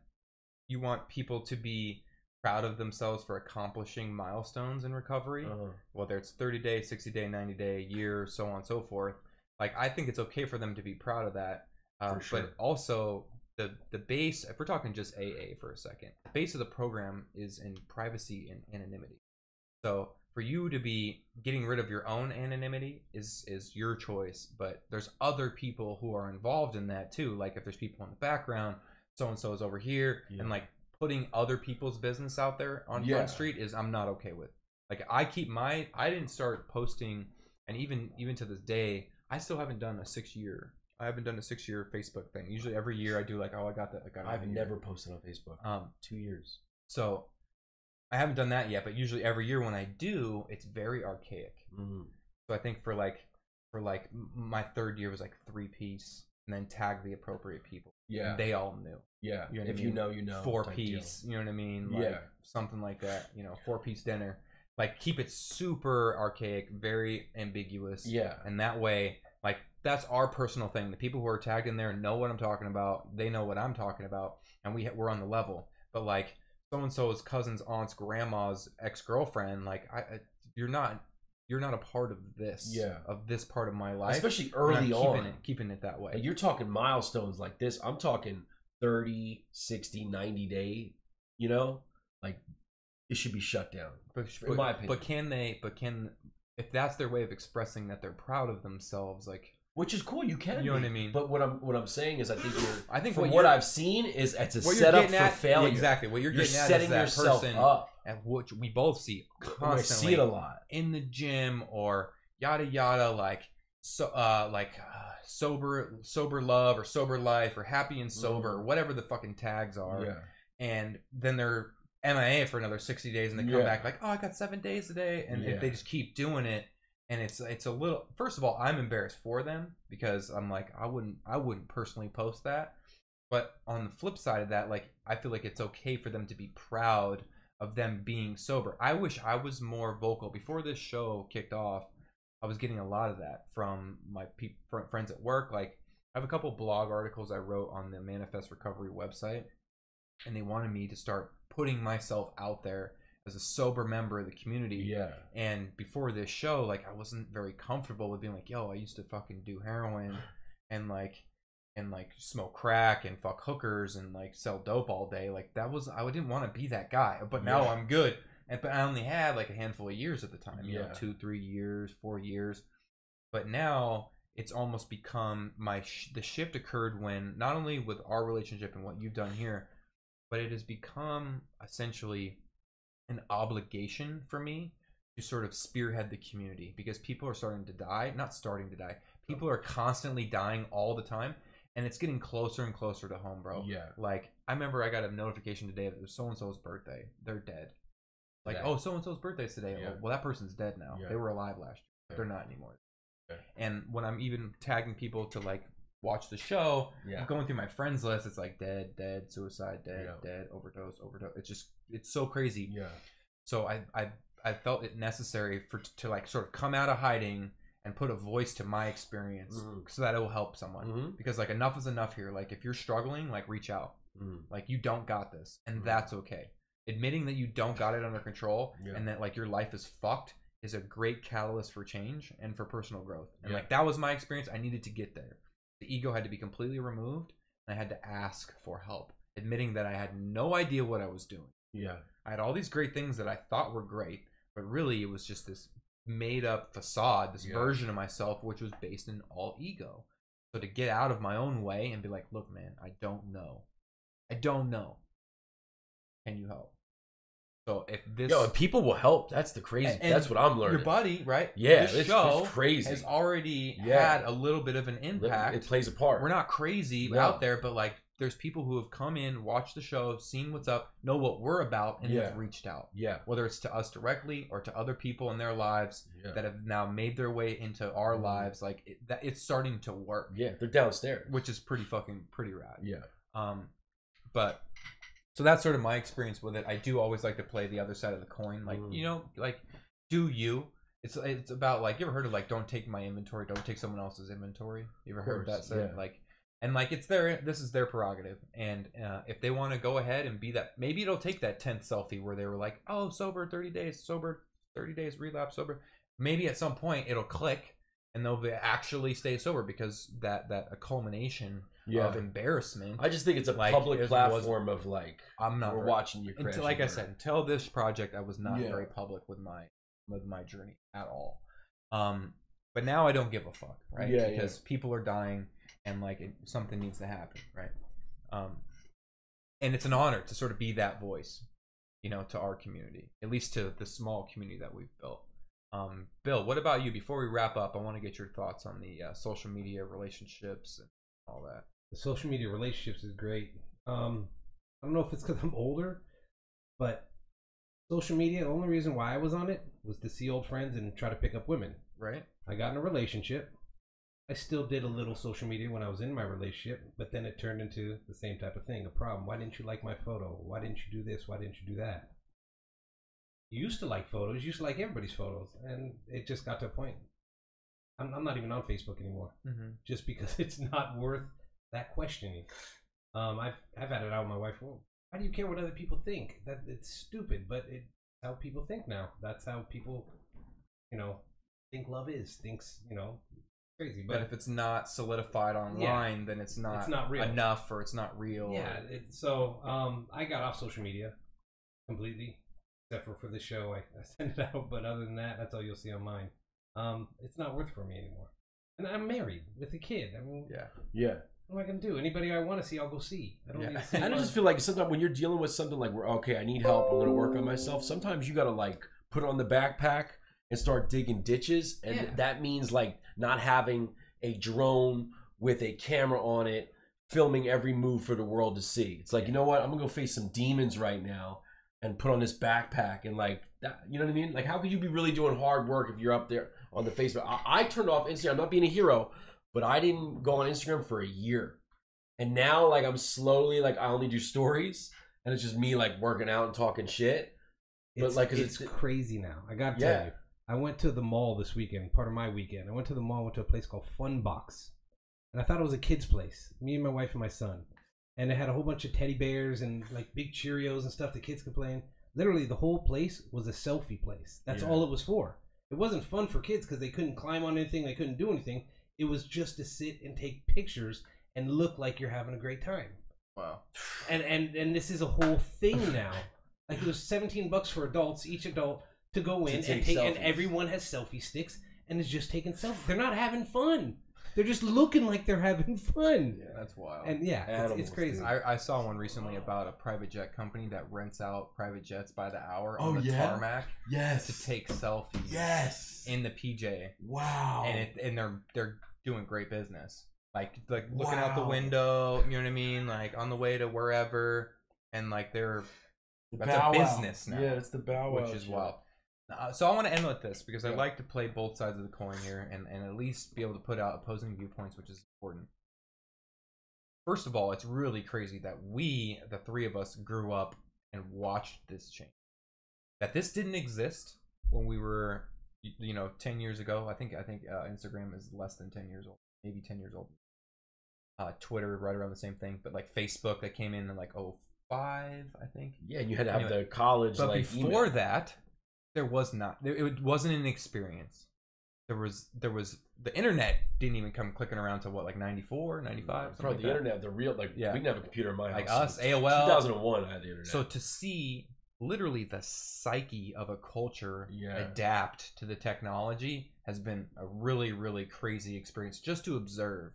you want people to be proud of themselves for accomplishing milestones in recovery, whether it's 30-day, 60-day, 90-day, year, so on and so forth. Like I think it's okay for them to be proud of that. For sure. But also the base, if we're talking just AA for a second, the base of the program is in privacy and anonymity. So for you to be getting rid of your own anonymity is your choice, but there's other people who are involved in that too. Like if there's people in the background, so and so is over here, and like putting other people's business out there on Front Street is I'm not okay with. Like I didn't start posting, and even to this day, I still haven't done a 6-year. I haven't done a 6-year Facebook thing. Usually every year I do like, oh, I got that. I've never posted on Facebook. 2 years. So I haven't done that yet, but usually every year when I do, it's very archaic. Mm. So I think for my third year was like 3-piece, and then tag the appropriate people. Yeah. And they all knew. Yeah. You know what If I you mean? know, you know. 4-piece. You know what I mean? Like, Yeah. Something like that. 4-piece dinner. Like keep it super archaic, very ambiguous. Yeah. And that way, like that's our personal thing. The people who are tagged in there know what I'm talking about. They know what I'm talking about, and we're on the level. But like so and so's cousin's aunt's grandma's ex-girlfriend, like you're not a part of this. Yeah. Of this part of my life, Especially and early I'm on. keeping it that way. Like you're talking milestones like this. I'm talking 30, 60, 90 day, you know? Like it should be shut down. But, my opinion. But can if that's their way of expressing that they're proud of themselves, like, which is cool, you can. You know what I mean? But what I'm saying is, I think from what I've seen is it's a what setup you're getting for failure. Exactly. What you're getting setting is that yourself person, up. and which we both see constantly. I see it a lot in the gym or yada yada, like sober love or sober life or happy and sober or whatever the fucking tags are. Yeah. And then they're MIA for another 60 days and they come back like, oh, I got 7 days today, and if they just keep doing it. And it's a little. First of all, I'm embarrassed for them because I'm like, I wouldn't personally post that. But on the flip side of that, like, I feel like it's okay for them to be proud of them being sober. I wish I was more vocal. Before this show kicked off, I was getting a lot of that from my friends at work. Like, I have a couple blog articles I wrote on the Manifest Recovery website, and they wanted me to start putting myself out there as a sober member of the community. Yeah. And before this show, like, I wasn't very comfortable with being like, yo, I used to fucking do heroin and smoke crack and fuck hookers and like sell dope all day. Like, I didn't want to be that guy. But now I'm good. But I only had like a handful of years at the time, you know, 2, 3 years, 4 years. But now it's almost become the shift occurred when, not only with our relationship and what you've done here, but it has become essentially an obligation for me to sort of spearhead the community, because people are people are constantly dying all the time, and it's getting closer and closer to home, bro. Yeah. Like, I remember I got a notification today that it was so-and-so's birthday. They're dead. Like, oh, so-and-so's birthday's today. Yeah. Well, that person's dead now. They were alive last year. But they're not anymore. And when I'm even tagging people to like watch the show, I'm going through my friends list, it's like dead, suicide, dead, overdose. It's so crazy. Yeah. So I felt it necessary to like sort of come out of hiding and put a voice to my experience so that it will help someone. Because like, enough is enough here. Like, if you're struggling, like, reach out. Like, you don't got this, and that's okay. Admitting that you don't got it under control and that like your life is fucked is a great catalyst for change and for personal growth. And like, that was my experience. I needed to get there. The ego had to be completely removed, and I had to ask for help, admitting that I had no idea what I was doing. Yeah. I had all these great things that I thought were great, but really it was just this made up facade, this version of myself, which was based in all ego. So to get out of my own way and be like, look, man, I don't know. Can you help? So if this, and people will help. That's the crazy. That's what I'm learning. Your buddy, right? Yeah, this show it's crazy. has already had a little bit of an impact. It plays a part. We're not crazy out there, but like, there's people who have come in, watched the show, seen what's up, know what we're about, and have reached out. Yeah. Whether it's to us directly or to other people in their lives that have now made their way into our lives, like it's starting to work. Yeah, they're downstairs, which is pretty rad. Yeah. But so that's sort of my experience with it. I do always like to play the other side of the coin. Like, you know, like, do you? It's about like, you ever heard of like, don't take my inventory, don't take someone else's inventory? You ever heard that said? Like, and like, this is their prerogative. And if they want to go ahead and be that, maybe it'll take that 10th selfie where they were like, oh, sober 30 days, relapse, sober. Maybe at some point it'll click and they'll actually stay sober, because that a culmination of embarrassment. I just think it's a public platform of like, we're watching you crash. Like I said, until this project, I was not very public with my journey at all. But now I don't give a fuck, right? Because people are dying, and like, something needs to happen, right? And it's an honor to sort of be that voice, you know, to our community, at least to the small community that we've built. Bill, what about you? Before we wrap up, I want to get your thoughts on the social media relationships and all that. The social media relationships is great. I don't know if it's because I'm older, but social media, the only reason why I was on it was to see old friends and try to pick up women. Right. I got in a relationship. I still did a little social media when I was in my relationship, but then it turned into the same type of thing, a problem. Why didn't you like my photo? Why didn't you do this? Why didn't you do that? You used to like photos. You used to like everybody's photos. And it just got to a point. I'm not even on Facebook anymore, just because it's not worth that questioning. I've had it out with my wife. Well, why do you care what other people think? That it's stupid, but it's how people think now. That's how people, you know, think love is. Thinks, you know, crazy. But if it's not solidified online, then it's not real enough, or it's not real. Yeah. So I got off social media completely. except for the show. I send it out, but other than that, that's all you'll see on mine. It's not worth it for me anymore. And I'm married with a kid. I mean, Yeah. what am I gonna do? Anybody I want to see, I'll go see. I don't need to see. I just feel like sometimes when you're dealing with something like, okay, I need help, I'm going to work on myself. Sometimes you got to like put on the backpack and start digging ditches, and that means like not having a drone with a camera on it, filming every move for the world to see. It's like, you know what? I'm gonna go face some demons right now and put on this backpack and like that. You know what I mean? Like, how could you be really doing hard work if you're up there on the Facebook? I turned off Instagram. I'm not being a hero, but I didn't go on Instagram for a year. And now, like, I'm slowly, like, I only do stories, and it's just me, like, working out and talking shit. But, like, it's crazy now. I gotta tell you. I went to the mall this weekend, part of my weekend. I went to the mall, went to a place called Fun Box. And I thought it was a kid's place. Me and my wife and my son. And it had a whole bunch of teddy bears and, like, big Cheerios and stuff the kids could play in. Literally, the whole place was a selfie place. That's all it was for. It wasn't fun for kids because they couldn't climb on anything. They couldn't do anything. It was just to sit and take pictures and look like you're having a great time. Wow. And this is a whole thing now. Like, it was $17 for adults, each adult, to go in and take, and everyone has selfie sticks and is just taking selfies. They're not having fun. They're just looking like they're having fun. Yeah, that's wild. And it's crazy. I saw one recently about a private jet company that rents out private jets by the hour on the tarmac. Yes. To take selfies. Yes. In the PJ. Wow. And they're doing great business. Like looking out the window, you know what I mean? Like on the way to wherever, and like that's a business now. Yeah, it's the bow wow, which is wild. So I want to end with this because I like to play both sides of the coin here and at least be able to put out opposing viewpoints, which is important. First of all, it's really crazy that we, the three of us, grew up and watched this change. That this didn't exist when we were, 10 years ago. I think Instagram is less than 10 years old, maybe 10 years old. Twitter, right around the same thing, but like Facebook, that came in like 05, I think. Yeah, and you had to have the college. But like before that, there was not. It wasn't an experience. There was the internet didn't even come clicking around to what, like 94, 95. Bro, the internet, the real we didn't have a computer in my house. Like us, AOL. 2001, I had the internet. So to see literally the psyche of a culture adapt to the technology has been a really, really crazy experience just to observe.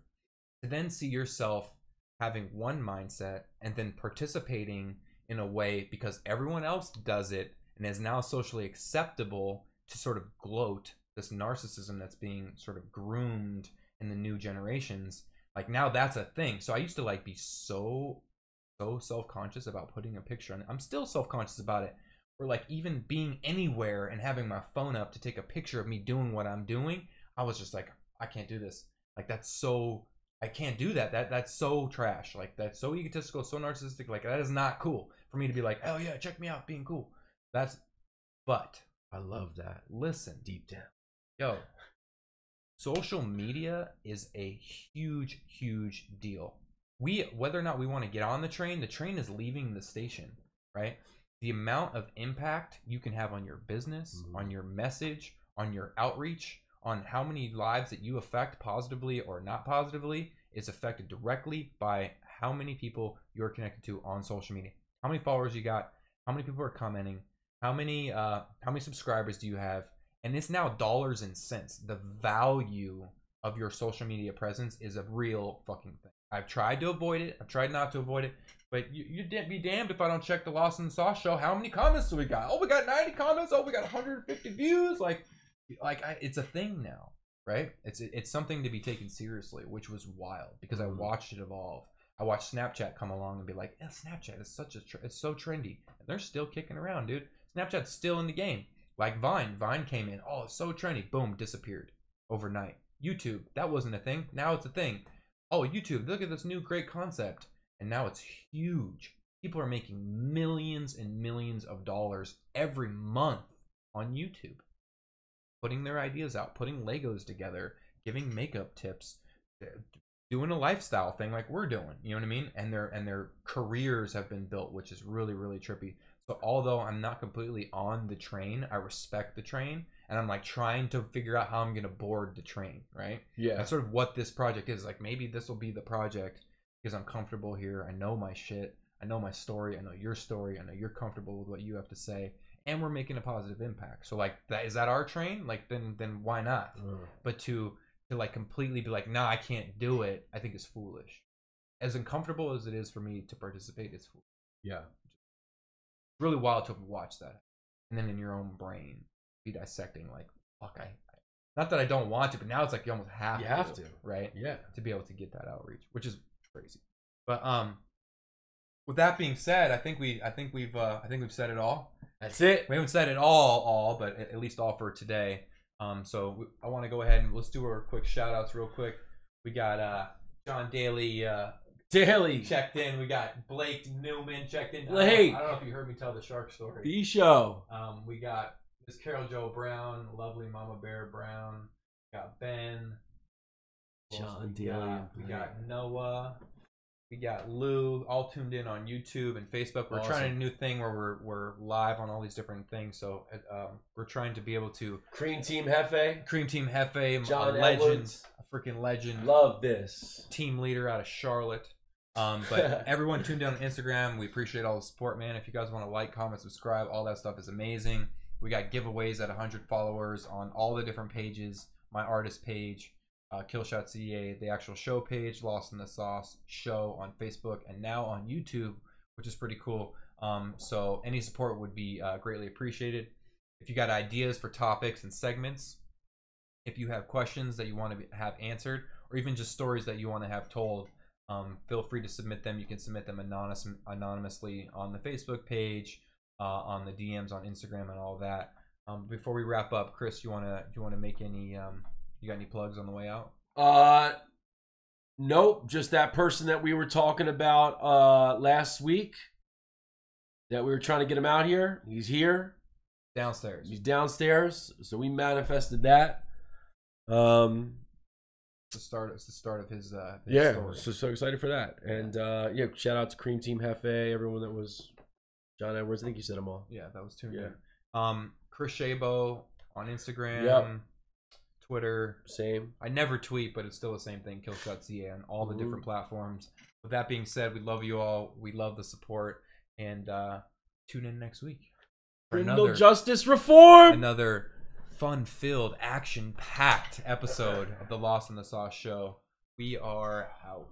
To then see yourself having one mindset and then participating in a way because everyone else does it and is now socially acceptable to sort of gloat this narcissism that's being sort of groomed in the new generations. Like now that's a thing. So I used to like be so self-conscious about putting a picture on it. I'm still self-conscious about it. Or like even being anywhere and having my phone up to take a picture of me doing what I'm doing. I was just like, I can't do this. Like I can't do that. That's so trash. Like that's so egotistical, so narcissistic. Like that is not cool for me to be like, oh yeah, check me out, being cool. But I love that. Listen, deep down, yo, social media is a huge, huge deal. Whether or not we want to get on the train is leaving the station, right? The amount of impact you can have on your business, on your message, on your outreach, on how many lives that you affect positively or not positively is affected directly by how many people you're connected to on social media. How many followers you got, how many people are commenting, how many subscribers do you have, and it's now dollars and cents. The value of your social media presence is a real fucking thing. I've tried to avoid it. I've tried not to avoid it, but you'd be damned if I don't check the Lost in the Sauce show. How many comments do we got? Oh, we got 90 comments. Oh, we got 150 views. It's a thing now, right? It's something to be taken seriously, which was wild because I watched it evolve. I watched Snapchat come along and be like, Snapchat is it's so trendy, and they're still kicking around, dude. Snapchat's still in the game. Like Vine came in, oh, it's so trendy, boom, disappeared overnight. YouTube, that wasn't a thing, now it's a thing. Oh, YouTube, look at this new great concept, and now it's huge. People are making millions and millions of dollars every month on YouTube, putting their ideas out, putting Legos together, giving makeup tips, doing a lifestyle thing like we're doing, you know what I mean? And their careers have been built, which is really, really trippy. So although I'm not completely on the train, I respect the train, and I'm like trying to figure out how I'm gonna board the train, right? Yeah. That's sort of what this project is. Like maybe this will be the project because I'm comfortable here. I know my shit. I know my story. I know your story. I know you're comfortable with what you have to say. and we're making a positive impact. So like, that is that our train? Like, then why not? But to like completely be like, nah, I can't do it, I think is foolish. As uncomfortable as it is for me to participate, it's foolish. Yeah. It's really wild to watch that, and then in your own brain be dissecting like, fuck, I not that I don't want to, but now it's like you almost have to, right? Yeah. To be able to get that outreach, which is crazy. But with that being said, I think we've said it all. That's it. We haven't said it all, but at least all for today. So I want to go ahead and let's do our quick shout outs real quick. We got John Daly checked in. We got Blake Newman checked in. Blake. I don't know if you heard me tell the shark story. B-Show. We got Miss Carol Jo Brown, lovely Mama Bear Brown. We got Ben. John Daly. We got Noah. We got Lou, all tuned in on YouTube and Facebook. We're trying a new thing where we're live on all these different things. So we're trying to be able to Cream Team Hefe. a John legend, Edwards. a freaking legend. Love this. Team leader out of Charlotte. But everyone tuned in on Instagram. We appreciate all the support, man. If you guys want to like, comment, subscribe, all that stuff is amazing. We got giveaways at 100 followers on all the different pages. My artist page. Killshot CA, the actual show page, Lost in the Sauce show on Facebook, and now on YouTube, which is pretty cool. So any support would be greatly appreciated. If you got ideas for topics and segments, if you have questions that you want to have answered, or even just stories that you want to have told, feel free to submit them. You can submit them anonymously on the Facebook page, on the DMs on Instagram, and all that. Before we wrap up, Chris, do you want to make any? You got any plugs on the way out? Nope. Just that person that we were talking about last week. That we were trying to get him out here. He's here. Downstairs. He's downstairs. So we manifested that. It's the start of his yeah. story. So excited for that. And yeah, shout out to Cream Team Hefe, everyone that was John Edwards. I think you said them all. Yeah, that was tuned in. Chris Shabo on Instagram. Yep. Twitter. Same. I never tweet, but it's still the same thing. Killshot CA on all the different platforms. With that being said, we love you all. We love the support. And tune in next week for Criminal justice reform. Another fun-filled, action-packed episode of the Lost in the Sauce show. We are out.